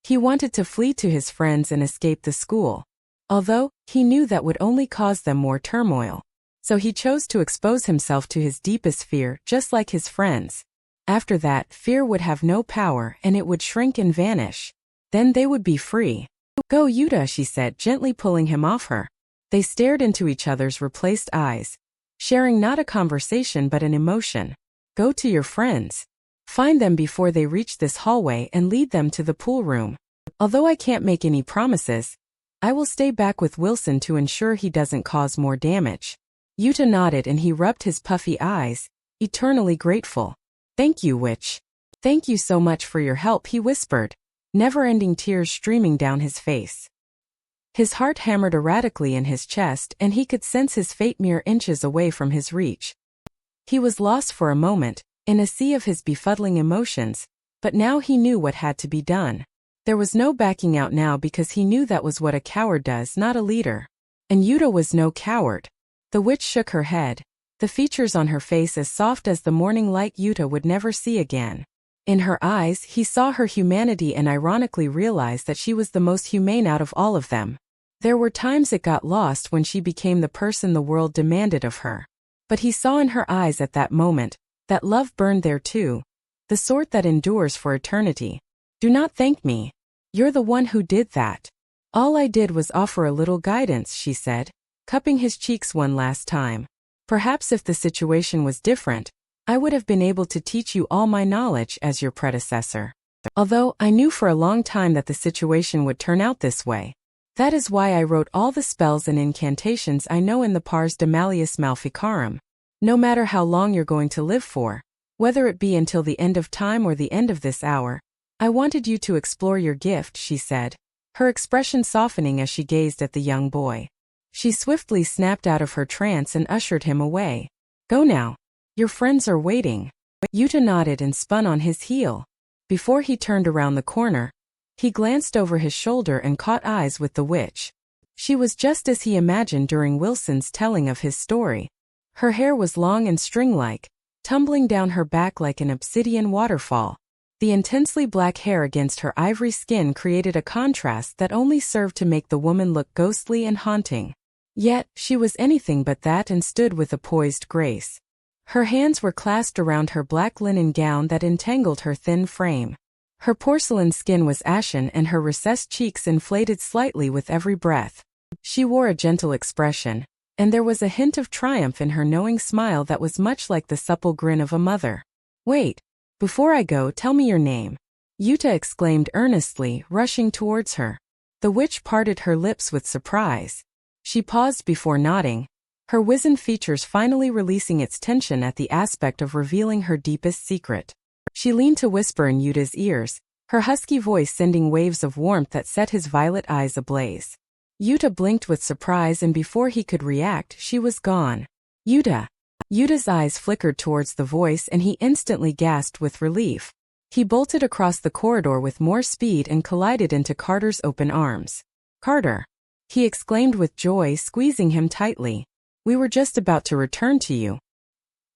He wanted to flee to his friends and escape the school, although he knew that would only cause them more turmoil. So he chose to expose himself to his deepest fear, just like his friends. After that, fear would have no power and it would shrink and vanish. Then they would be free. Go, Yuta, she said, gently pulling him off her. They stared into each other's replaced eyes, sharing not a conversation but an emotion. Go to your friends. Find them before they reach this hallway and lead them to the pool room. Although I can't make any promises, I will stay back with Wilson to ensure he doesn't cause more damage. Yuta nodded and he rubbed his puffy eyes, eternally grateful. Thank you, witch. Thank you so much for your help, he whispered, never-ending tears streaming down his face. His heart hammered erratically in his chest and he could sense his fate mere inches away from his reach. He was lost for a moment, in a sea of his befuddling emotions, but now he knew what had to be done. There was no backing out now because he knew that was what a coward does, not a leader. And Yuta was no coward. The witch shook her head, the features on her face as soft as the morning light Yuta would never see again. In her eyes he saw her humanity and ironically realized that she was the most humane out of all of them. There were times it got lost when she became the person the world demanded of her. But he saw in her eyes at that moment that love burned there too, the sort that endures for eternity. Do not thank me. You're the one who did that. All I did was offer a little guidance, she said, cupping his cheeks one last time. Perhaps if the situation was different, I would have been able to teach you all my knowledge as your predecessor. Although I knew for a long time that the situation would turn out this way. That is why I wrote all the spells and incantations I know in the Pars de Malleus Maleficarum. No matter how long you're going to live for, whether it be until the end of time or the end of this hour, I wanted you to explore your gift, she said, her expression softening as she gazed at the young boy. She swiftly snapped out of her trance and ushered him away. Go now. Your friends are waiting. Yuta nodded and spun on his heel. Before he turned around the corner, he glanced over his shoulder and caught eyes with the witch. She was just as he imagined during Wilson's telling of his story. Her hair was long and string-like, tumbling down her back like an obsidian waterfall. The intensely black hair against her ivory skin created a contrast that only served to make the woman look ghostly and haunting. Yet, she was anything but that and stood with a poised grace. Her hands were clasped around her black linen gown that entangled her thin frame. Her porcelain skin was ashen and her recessed cheeks inflated slightly with every breath. She wore a gentle expression, and there was a hint of triumph in her knowing smile that was much like the supple grin of a mother. Wait, before I go, tell me your name, Yuta exclaimed earnestly, rushing towards her. The witch parted her lips with surprise. She paused before nodding, her wizened features finally releasing its tension at the aspect of revealing her deepest secret. She leaned to whisper in Yuta's ears, her husky voice sending waves of warmth that set his violet eyes ablaze. Yuta blinked with surprise and before he could react, she was gone. Yuta. Yuta's eyes flickered towards the voice and he instantly gasped with relief. He bolted across the corridor with more speed and collided into Carter's open arms. Carter! He exclaimed with joy, squeezing him tightly. We were just about to return to you.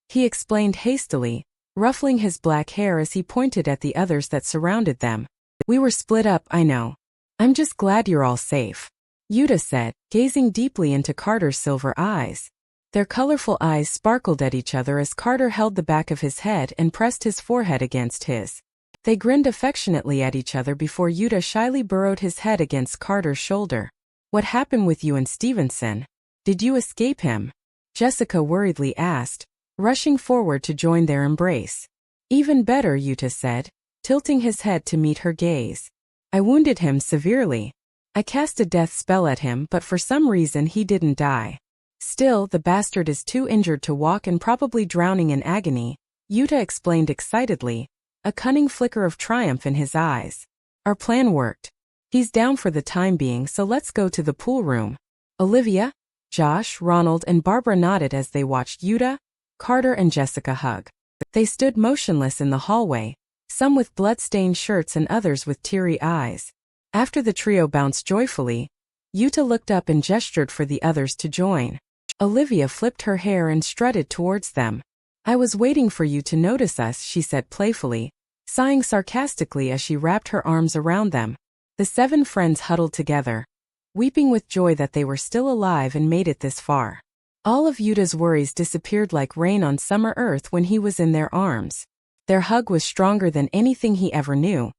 He explained hastily, ruffling his black hair as he pointed at the others that surrounded them. We were split up, I know. I'm just glad you're all safe, Yuta said, gazing deeply into Carter's silver eyes. Their colorful eyes sparkled at each other as Carter held the back of his head and pressed his forehead against his. They grinned affectionately at each other before Yuta shyly burrowed his head against Carter's shoulder. What happened with you and Stevenson? Did you escape him? Jessica worriedly asked, rushing forward to join their embrace. Even better, Yuta said, tilting his head to meet her gaze. I wounded him severely. I cast a death spell at him but for some reason he didn't die. Still, the bastard is too injured to walk and probably drowning in agony, Yuta explained excitedly, a cunning flicker of triumph in his eyes. Our plan worked. He's down for the time being, so let's go to the pool room. Olivia, Josh, Ronald and Barbara nodded as they watched Yuta, Carter and Jessica hug. They stood motionless in the hallway, some with blood-stained shirts and others with teary eyes. After the trio bounced joyfully, Yuta looked up and gestured for the others to join. Olivia flipped her hair and strutted towards them. I was waiting for you to notice us, she said playfully, sighing sarcastically as she wrapped her arms around them. The 7 friends huddled together, weeping with joy that they were still alive and made it this far. All of Yuta's worries disappeared like rain on summer earth when he was in their arms. Their hug was stronger than anything he ever knew,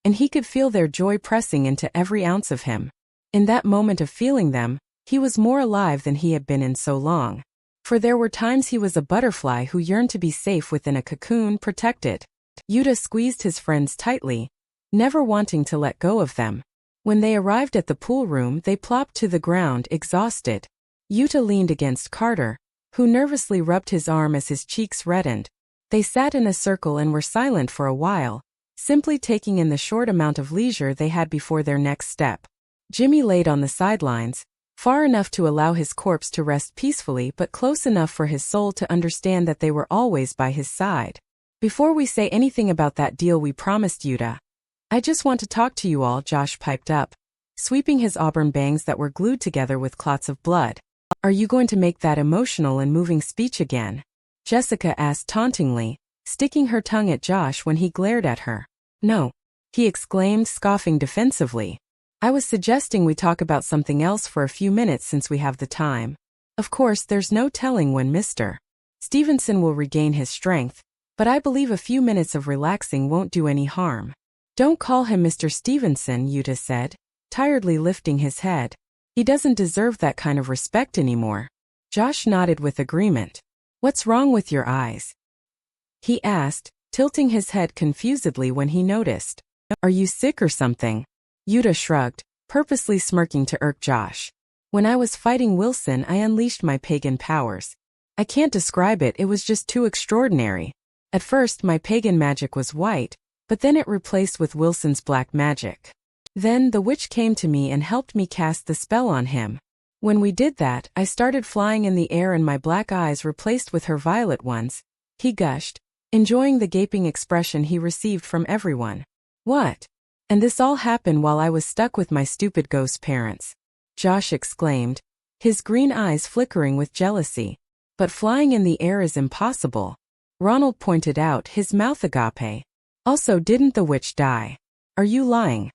and he could feel their joy pressing into every ounce of him. In that moment of feeling them, he was more alive than he had been in so long. For there were times he was a butterfly who yearned to be safe within a cocoon, protected. Yuta squeezed his friends tightly, never wanting to let go of them. When they arrived at the pool room, they plopped to the ground, exhausted. Yuta leaned against Carter, who nervously rubbed his arm as his cheeks reddened. They sat in a circle and were silent for a while, simply taking in the short amount of leisure they had before their next step. Jimmy laid on the sidelines, far enough to allow his corpse to rest peacefully but close enough for his soul to understand that they were always by his side. Before we say anything about that deal we promised Yuta, I just want to talk to you all, Josh piped up, sweeping his auburn bangs that were glued together with clots of blood. Are you going to make that emotional and moving speech again? Jessica asked tauntingly, sticking her tongue at Josh when he glared at her. No, he exclaimed, scoffing defensively. I was suggesting we talk about something else for a few minutes since we have the time. Of course, there's no telling when Mr. Stevenson will regain his strength, but I believe a few minutes of relaxing won't do any harm. Don't call him Mr. Stevenson, Yuta said, tiredly lifting his head. He doesn't deserve that kind of respect anymore. Josh nodded with agreement. What's wrong with your eyes? He asked, tilting his head confusedly when he noticed. Are you sick or something? Yuta shrugged, purposely smirking to irk Josh. When I was fighting Wilson, I unleashed my pagan powers. I can't describe it, it was just too extraordinary. At first, my pagan magic was white, but then it replaced with Wilson's black magic. Then the witch came to me and helped me cast the spell on him. When we did that, I started flying in the air and my black eyes replaced with her violet ones. He gushed, enjoying the gaping expression he received from everyone. What? And this all happened while I was stuck with my stupid ghost parents. Josh exclaimed, his green eyes flickering with jealousy. But flying in the air is impossible. Ronald pointed out, his mouth agape. Also, didn't the witch die? Are you lying?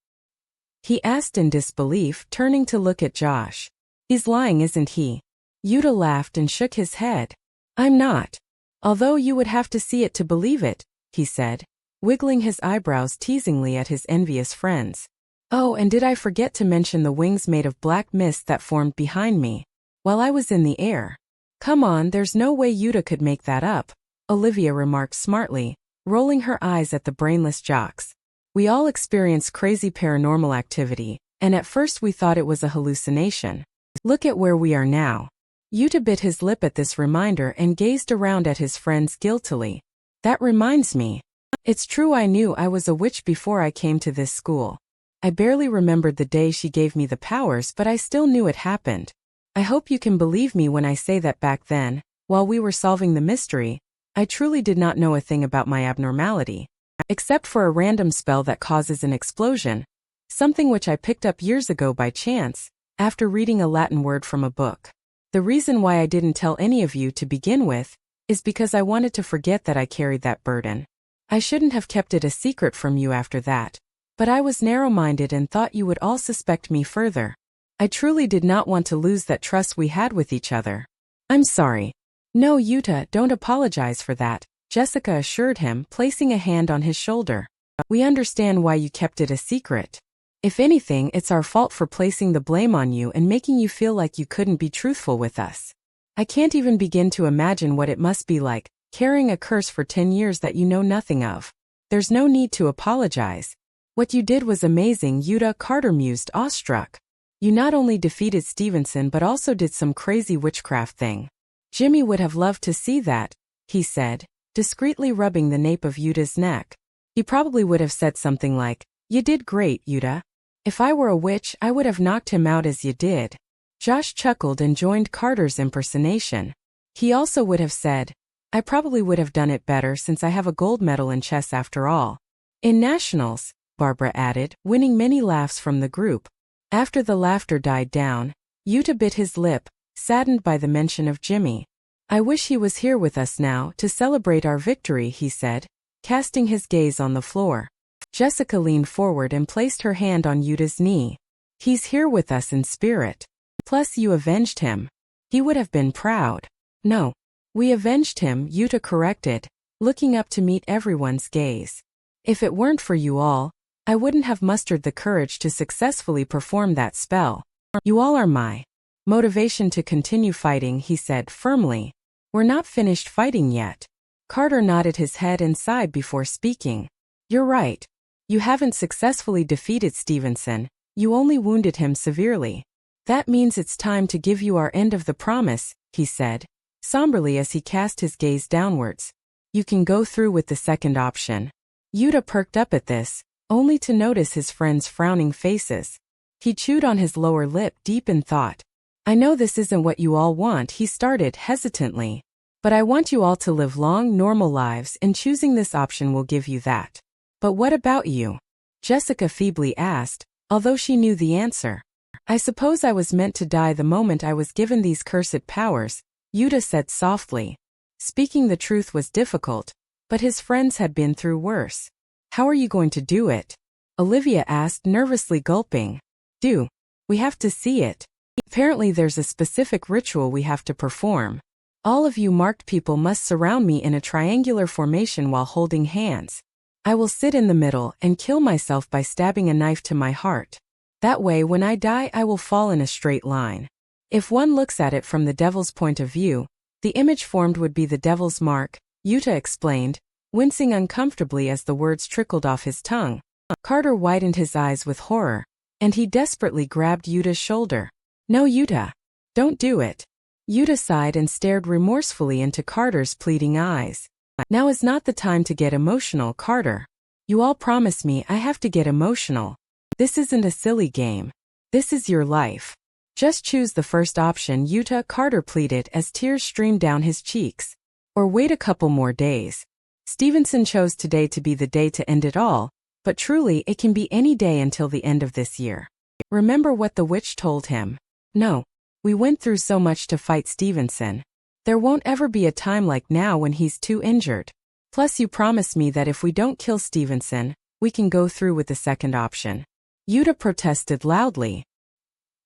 He asked in disbelief, turning to look at Josh. He's lying, isn't he? Yuta laughed and shook his head. I'm not. Although you would have to see it to believe it, he said, wiggling his eyebrows teasingly at his envious friends. Oh, and did I forget to mention the wings made of black mist that formed behind me while I was in the air? Come on, there's no way Yuta could make that up, Olivia remarked smartly, rolling her eyes at the brainless jocks. We all experience crazy paranormal activity, and at first we thought it was a hallucination. Look at where we are now. Yuta bit his lip at this reminder and gazed around at his friends guiltily. That reminds me. It's true, I knew I was a witch before I came to this school. I barely remembered the day she gave me the powers, but I still knew it happened. I hope you can believe me when I say that back then, while we were solving the mystery, I truly did not know a thing about my abnormality. Except for a random spell that causes an explosion, something which I picked up years ago by chance, after reading a Latin word from a book. The reason why I didn't tell any of you to begin with, is because I wanted to forget that I carried that burden. I shouldn't have kept it a secret from you after that, but I was narrow-minded and thought you would all suspect me further. I truly did not want to lose that trust we had with each other. I'm sorry. No, Yuta, don't apologize for that, Jessica assured him, placing a hand on his shoulder. We understand why you kept it a secret. If anything, it's our fault for placing the blame on you and making you feel like you couldn't be truthful with us. I can't even begin to imagine what it must be like, carrying a curse for 10 years that you know nothing of. There's no need to apologize. What you did was amazing, Yuta, Carter mused, awestruck. You not only defeated Stevenson but also did some crazy witchcraft thing. Jimmy would have loved to see that, he said, discreetly rubbing the nape of Yuta's neck. He probably would have said something like, You did great, Yuta. If I were a witch, I would have knocked him out as you did. Josh chuckled and joined Carter's impersonation. He also would have said, I probably would have done it better since I have a gold medal in chess after all. In nationals, Barbara added, winning many laughs from the group. After the laughter died down, Yuta bit his lip, saddened by the mention of Jimmy. I wish he was here with us now to celebrate our victory, he said, casting his gaze on the floor. Jessica leaned forward and placed her hand on Yuta's knee. He's here with us in spirit. Plus you avenged him. He would have been proud. No. We avenged him, Yuta corrected, looking up to meet everyone's gaze. If it weren't for you all, I wouldn't have mustered the courage to successfully perform that spell. You all are my motivation to continue fighting, he said firmly. We're not finished fighting yet. Carter nodded his head and sighed before speaking. You're right. You haven't successfully defeated Stevenson, you only wounded him severely. That means it's time to give you our end of the promise, he said, somberly as he cast his gaze downwards. You can go through with the second option. Yuta perked up at this, only to notice his friends' frowning faces. He chewed on his lower lip deep in thought. I know this isn't what you all want, he started hesitantly. But I want you all to live long, normal lives, and choosing this option will give you that. But what about you? Jessica feebly asked, although she knew the answer. I suppose I was meant to die the moment I was given these cursed powers, Yuta said softly. Speaking the truth was difficult, but his friends had been through worse. How are you going to do it? Olivia asked, nervously gulping. We have to see it. Apparently there's a specific ritual we have to perform. All of you marked people must surround me in a triangular formation while holding hands. I will sit in the middle and kill myself by stabbing a knife to my heart. That way when I die I will fall in a straight line. If one looks at it from the devil's point of view, the image formed would be the devil's mark, Yuta explained, wincing uncomfortably as the words trickled off his tongue. Carter widened his eyes with horror, and he desperately grabbed Yuta's shoulder. No, Yuta. Don't do it. Yuta sighed and stared remorsefully into Carter's pleading eyes. Now is not the time to get emotional, Carter. You all promise me I have to get emotional. This isn't a silly game. This is your life. Just choose the first option, Yuta, Carter pleaded as tears streamed down his cheeks. Or wait a couple more days. Stevenson chose today to be the day to end it all, but truly it can be any day until the end of this year. Remember what the witch told him. No. We went through so much to fight Stevenson. There won't ever be a time like now when he's too injured. Plus you promised me that if we don't kill Stevenson, we can go through with the second option. Yuta protested loudly.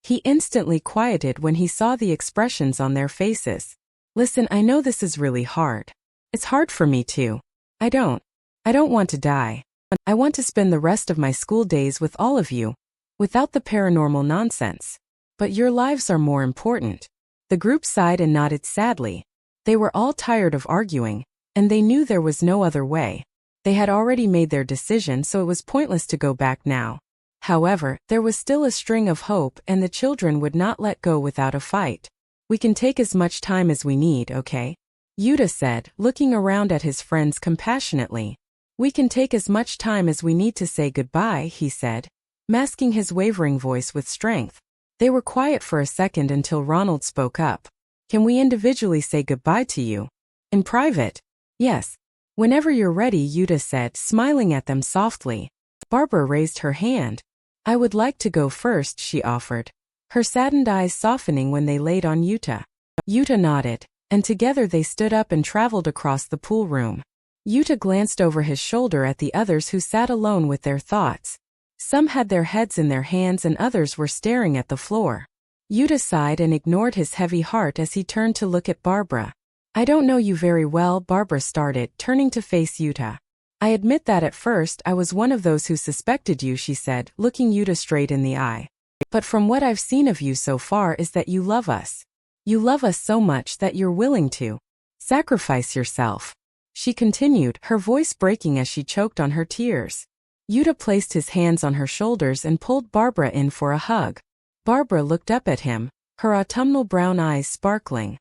He instantly quieted when he saw the expressions on their faces. Listen, I know this is really hard. It's hard for me too. I don't want to die. I want to spend the rest of my school days with all of you, without the paranormal nonsense. But your lives are more important. The group sighed and nodded sadly. They were all tired of arguing, and they knew there was no other way. They had already made their decision, so it was pointless to go back now. However, there was still a string of hope, and the children would not let go without a fight. We can take as much time as we need, okay? Yuta said, looking around at his friends compassionately. We can take as much time as we need to say goodbye, he said, masking his wavering voice with strength. They were quiet for a second until Ronald spoke up. Can we individually say goodbye to you? In private? Yes. Whenever you're ready, Yuta said, smiling at them softly. Barbara raised her hand. I would like to go first, she offered, her saddened eyes softening when they laid on Yuta. Yuta nodded, and together they stood up and traveled across the pool room. Yuta glanced over his shoulder at the others who sat alone with their thoughts. Some had their heads in their hands and others were staring at the floor. Yuta sighed and ignored his heavy heart as he turned to look at Barbara. I don't know you very well, Barbara started, turning to face Yuta. I admit that at first I was one of those who suspected you, she said, looking Yuta straight in the eye. But from what I've seen of you so far is that you love us. You love us so much that you're willing to sacrifice yourself. She continued, her voice breaking as she choked on her tears. Yuta placed his hands on her shoulders and pulled Barbara in for a hug. Barbara looked up at him, her autumnal brown eyes sparkling.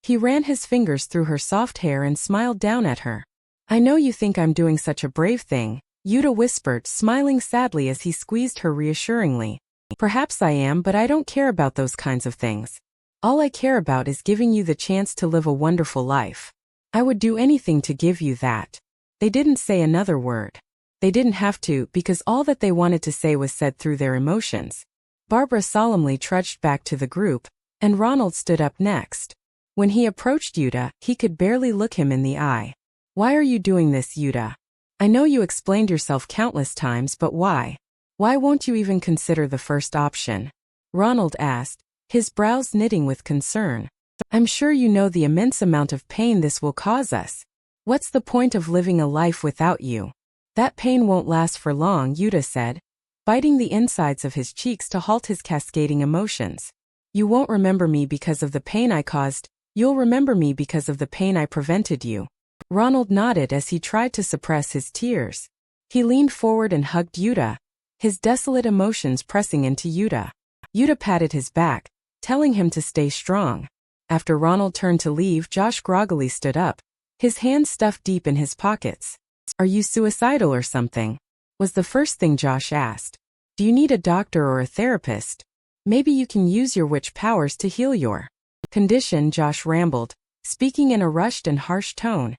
He ran his fingers through her soft hair and smiled down at her. I know you think I'm doing such a brave thing, Yuta whispered, smiling sadly as he squeezed her reassuringly. Perhaps I am, but I don't care about those kinds of things. All I care about is giving you the chance to live a wonderful life. I would do anything to give you that. They didn't say another word. They didn't have to, because all that they wanted to say was said through their emotions. Barbara solemnly trudged back to the group, and Ronald stood up next. When he approached Yuta, he could barely look him in the eye. Why are you doing this, Yuta? I know you explained yourself countless times, but why? Why won't you even consider the first option? Ronald asked, his brows knitting with concern. I'm sure you know the immense amount of pain this will cause us. What's the point of living a life without you? That pain won't last for long, Yuta said. biting the insides of his cheeks to halt his cascading emotions. You won't remember me because of the pain I caused, you'll remember me because of the pain I prevented you. Ronald nodded as he tried to suppress his tears. He leaned forward and hugged Yuta, his desolate emotions pressing into Yuta. Yuta patted his back, telling him to stay strong. After Ronald turned to leave, Josh groggily stood up, his hands stuffed deep in his pockets. Are you suicidal or something? Was the first thing Josh asked. Do you need a doctor or a therapist? Maybe you can use your witch powers to heal your condition, Josh rambled, speaking in a rushed and harsh tone,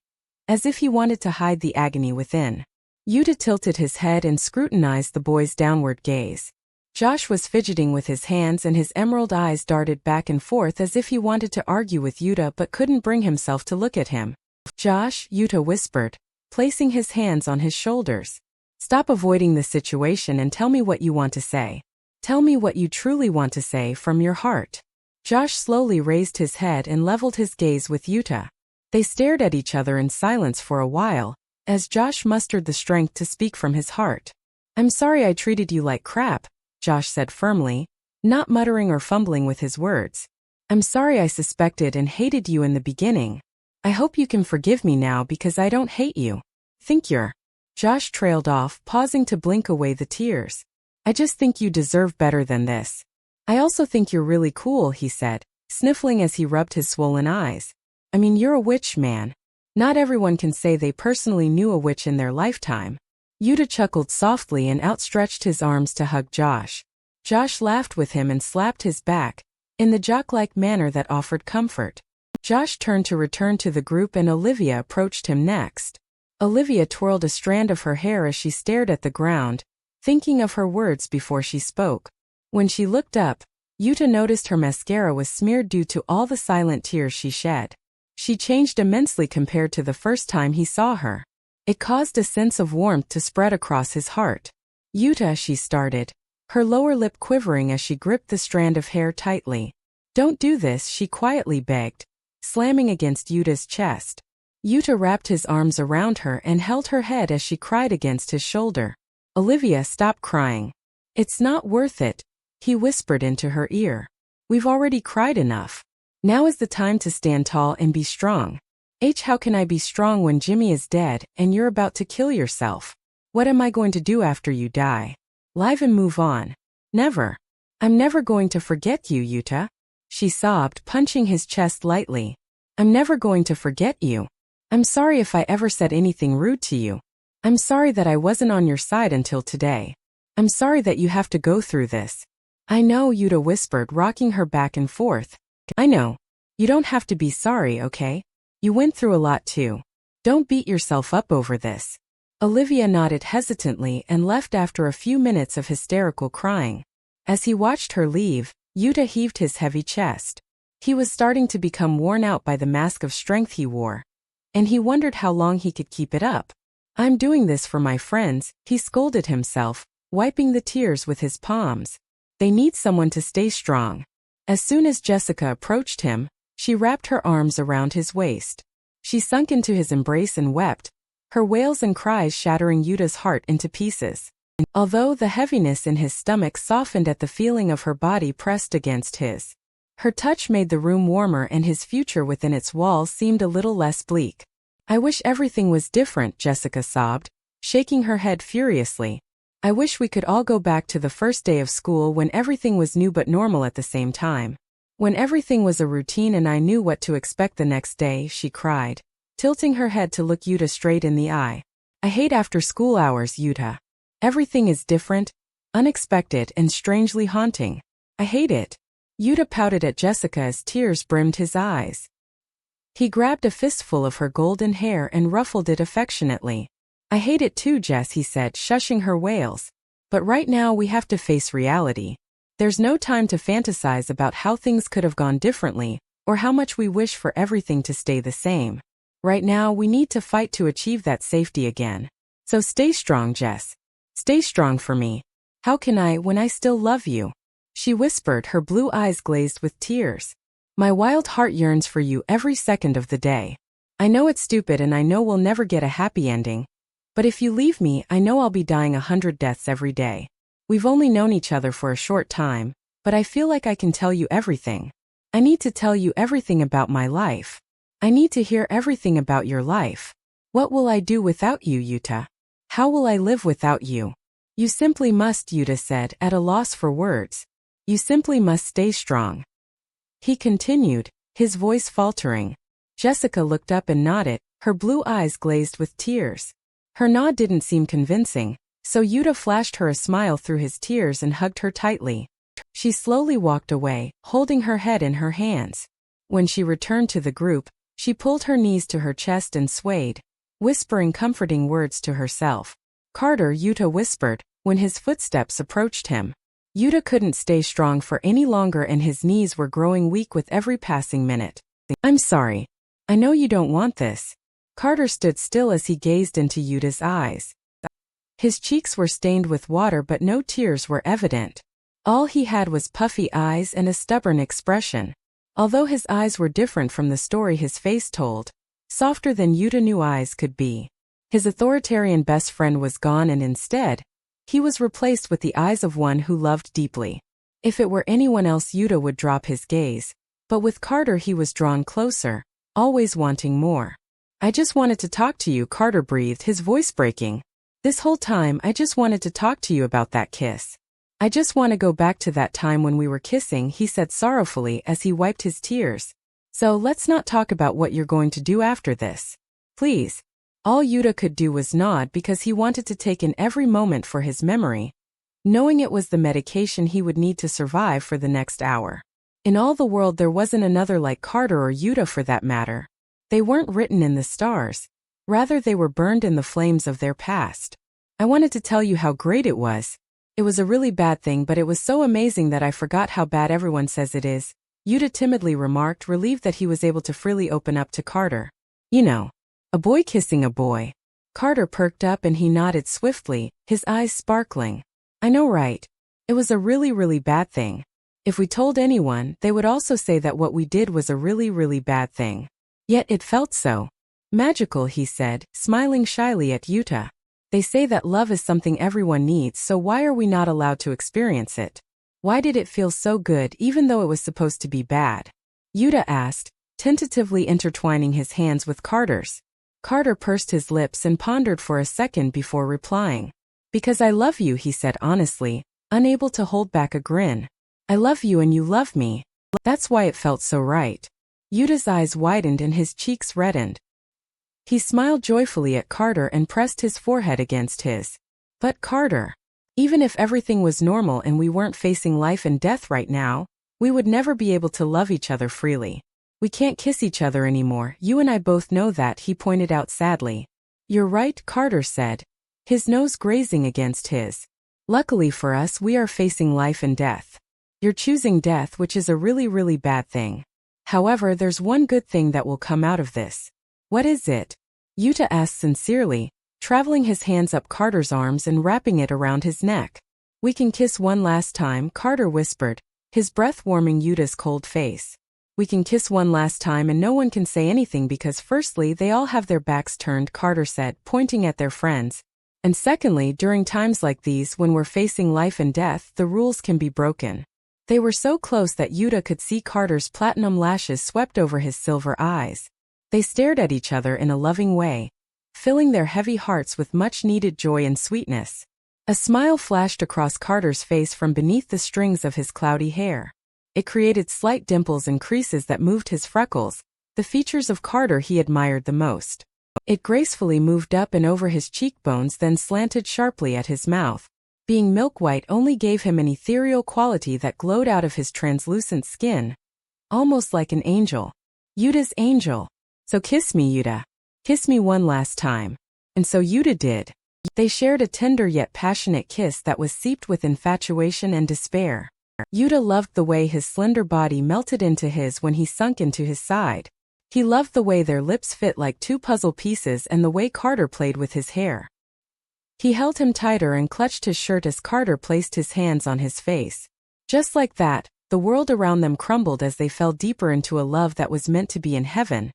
as if he wanted to hide the agony within. Yuta tilted his head and scrutinized the boy's downward gaze. Josh was fidgeting with his hands and his emerald eyes darted back and forth as if he wanted to argue with Yuta but couldn't bring himself to look at him. Josh, Yuta whispered, placing his hands on his shoulders. Stop avoiding the situation and tell me what you want to say. Tell me what you truly want to say from your heart. Josh slowly raised his head and leveled his gaze with Yuta. They stared at each other in silence for a while, as Josh mustered the strength to speak from his heart. I'm sorry I treated you like crap, Josh said firmly, not muttering or fumbling with his words. I'm sorry I suspected and hated you in the beginning. I hope you can forgive me now because I don't hate you. Think you're... Josh trailed off, pausing to blink away the tears. I just think you deserve better than this. I also think you're really cool, he said, sniffling as he rubbed his swollen eyes. I mean, you're a witch, man. Not everyone can say they personally knew a witch in their lifetime. Yuta chuckled softly and outstretched his arms to hug Josh. Josh laughed with him and slapped his back, in the jock-like manner that offered comfort. Josh turned to return to the group and Olivia approached him next. Olivia twirled a strand of her hair as she stared at the ground, thinking of her words before she spoke. When she looked up, Yuta noticed her mascara was smeared due to all the silent tears she shed. She changed immensely compared to the first time he saw her. It caused a sense of warmth to spread across his heart. Yuta, she started, her lower lip quivering as she gripped the strand of hair tightly. Don't do this, she quietly begged, slamming against Yuta's chest. Yuta wrapped his arms around her and held her head as she cried against his shoulder. Olivia, stop crying. It's not worth it, he whispered into her ear. We've already cried enough. Now is the time to stand tall and be strong. How can I be strong when Jimmy is dead and you're about to kill yourself? What am I going to do after you die? Live and move on. Never. I'm never going to forget you, Yuta. She sobbed, punching his chest lightly. I'm never going to forget you. I'm sorry if I ever said anything rude to you. I'm sorry that I wasn't on your side until today. I'm sorry that you have to go through this. I know, Yuta whispered, rocking her back and forth. I know. You don't have to be sorry, okay? You went through a lot too. Don't beat yourself up over this. Olivia nodded hesitantly and left after a few minutes of hysterical crying. As he watched her leave, Yuta heaved his heavy chest. He was starting to become worn out by the mask of strength he wore, and he wondered how long he could keep it up. I'm doing this for my friends, he scolded himself, wiping the tears with his palms. They need someone to stay strong. As soon as Jessica approached him, she wrapped her arms around his waist. She sunk into his embrace and wept, her wails and cries shattering Yuta's heart into pieces. Although the heaviness in his stomach softened at the feeling of her body pressed against his, her touch made the room warmer and his future within its walls seemed a little less bleak. I wish everything was different, Jessica sobbed, shaking her head furiously. I wish we could all go back to the first day of school when everything was new but normal at the same time. When everything was a routine and I knew what to expect the next day, she cried, tilting her head to look Yuta straight in the eye. I hate after school hours, Yuta. Everything is different, unexpected, and strangely haunting. I hate it. Yuta pouted at Jessica as tears brimmed his eyes. He grabbed a fistful of her golden hair and ruffled it affectionately. I hate it too, Jess, he said, shushing her wails. But right now we have to face reality. There's no time to fantasize about how things could have gone differently, or how much we wish for everything to stay the same. Right now we need to fight to achieve that safety again. So stay strong, Jess. Stay strong for me. How can I when I still love you? She whispered, her blue eyes glazed with tears. My wild heart yearns for you every second of the day. I know it's stupid and I know we'll never get a happy ending. But if you leave me, I know I'll be dying 100 deaths every day. We've only known each other for a short time, but I feel like I can tell you everything. I need to tell you everything about my life. I need to hear everything about your life. What will I do without you, Yuta? How will I live without you? You simply must, Yuta said, at a loss for words. You simply must stay strong. He continued, his voice faltering. Jessica looked up and nodded, her blue eyes glazed with tears. Her nod didn't seem convincing, so Yuta flashed her a smile through his tears and hugged her tightly. She slowly walked away, holding her head in her hands. When she returned to the group, she pulled her knees to her chest and swayed, whispering comforting words to herself. Carter, Yuta whispered, when his footsteps approached him. Yuta couldn't stay strong for any longer and his knees were growing weak with every passing minute. I'm sorry. I know you don't want this. Carter stood still as he gazed into Yuta's eyes. His cheeks were stained with water but no tears were evident. All he had was puffy eyes and a stubborn expression. Although his eyes were different from the story his face told, softer than Yuta knew eyes could be. His authoritarian best friend was gone and instead, he was replaced with the eyes of one who loved deeply. If it were anyone else, Yuta would drop his gaze, but with Carter he was drawn closer, always wanting more. I just wanted to talk to you, Carter breathed, his voice breaking. This whole time I just wanted to talk to you about that kiss. I just want to go back to that time when we were kissing, he said sorrowfully as he wiped his tears. So let's not talk about what you're going to do after this. Please. All Yuta could do was nod because he wanted to take in every moment for his memory, knowing it was the medication he would need to survive for the next hour. In all the world there wasn't another like Carter or Yuta for that matter. They weren't written in the stars. Rather they were burned in the flames of their past. I wanted to tell you how great it was. It was a really bad thing but it was so amazing that I forgot how bad everyone says it is, Yuta timidly remarked, relieved that he was able to freely open up to Carter. You know. A boy kissing a boy. Carter perked up and he nodded swiftly, his eyes sparkling. I know, right? It was a really bad thing. If we told anyone, they would also say that what we did was a really bad thing. Yet it felt so magical, he said, smiling shyly at Yuta. They say that love is something everyone needs, so why are we not allowed to experience it? Why did it feel so good even though it was supposed to be bad? Yuta asked, tentatively intertwining his hands with Carter's. Carter pursed his lips and pondered for a second before replying. Because I love you, he said honestly, unable to hold back a grin. I love you and you love me. That's why it felt so right. Yuta's eyes widened and his cheeks reddened. He smiled joyfully at Carter and pressed his forehead against his. But Carter, even if everything was normal and we weren't facing life and death right now, we would never be able to love each other freely. We can't kiss each other anymore, you and I both know that, he pointed out sadly. You're right, Carter said, his nose grazing against his. Luckily for us we are facing life and death. You're choosing death, which is a really bad thing. However, there's one good thing that will come out of this. What is it? Yuta asked sincerely, traveling his hands up Carter's arms and wrapping it around his neck. We can kiss one last time, Carter whispered, his breath warming Yuta's cold face. We can kiss one last time and no one can say anything because firstly they all have their backs turned, Carter said, pointing at their friends. And secondly, during times like these when we're facing life and death, the rules can be broken. They were so close that Yuta could see Carter's platinum lashes swept over his silver eyes. They stared at each other in a loving way, filling their heavy hearts with much-needed joy and sweetness. A smile flashed across Carter's face from beneath the strings of his cloudy hair. It created slight dimples and creases that moved his freckles, the features of Carter he admired the most. It gracefully moved up and over his cheekbones, then slanted sharply at his mouth. Being milk-white only gave him an ethereal quality that glowed out of his translucent skin, almost like an angel. Yuta's angel. So kiss me, Yuta. Kiss me one last time. And so Yuta did. They shared a tender yet passionate kiss that was seeped with infatuation and despair. Yuta loved the way his slender body melted into his when he sunk into his side. He loved the way their lips fit like two puzzle pieces and the way Carter played with his hair. He held him tighter and clutched his shirt as Carter placed his hands on his face. Just like that, the world around them crumbled as they fell deeper into a love that was meant to be in heaven,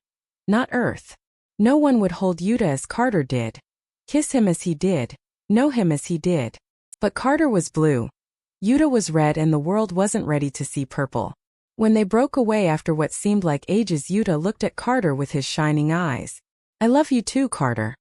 not earth. No one would hold Yuta as Carter did, kiss him as he did, know him as he did. But Carter was blue. Yuta was red and the world wasn't ready to see purple. When they broke away after what seemed like ages, Yuta looked at Carter with his shining eyes. "I love you too, Carter."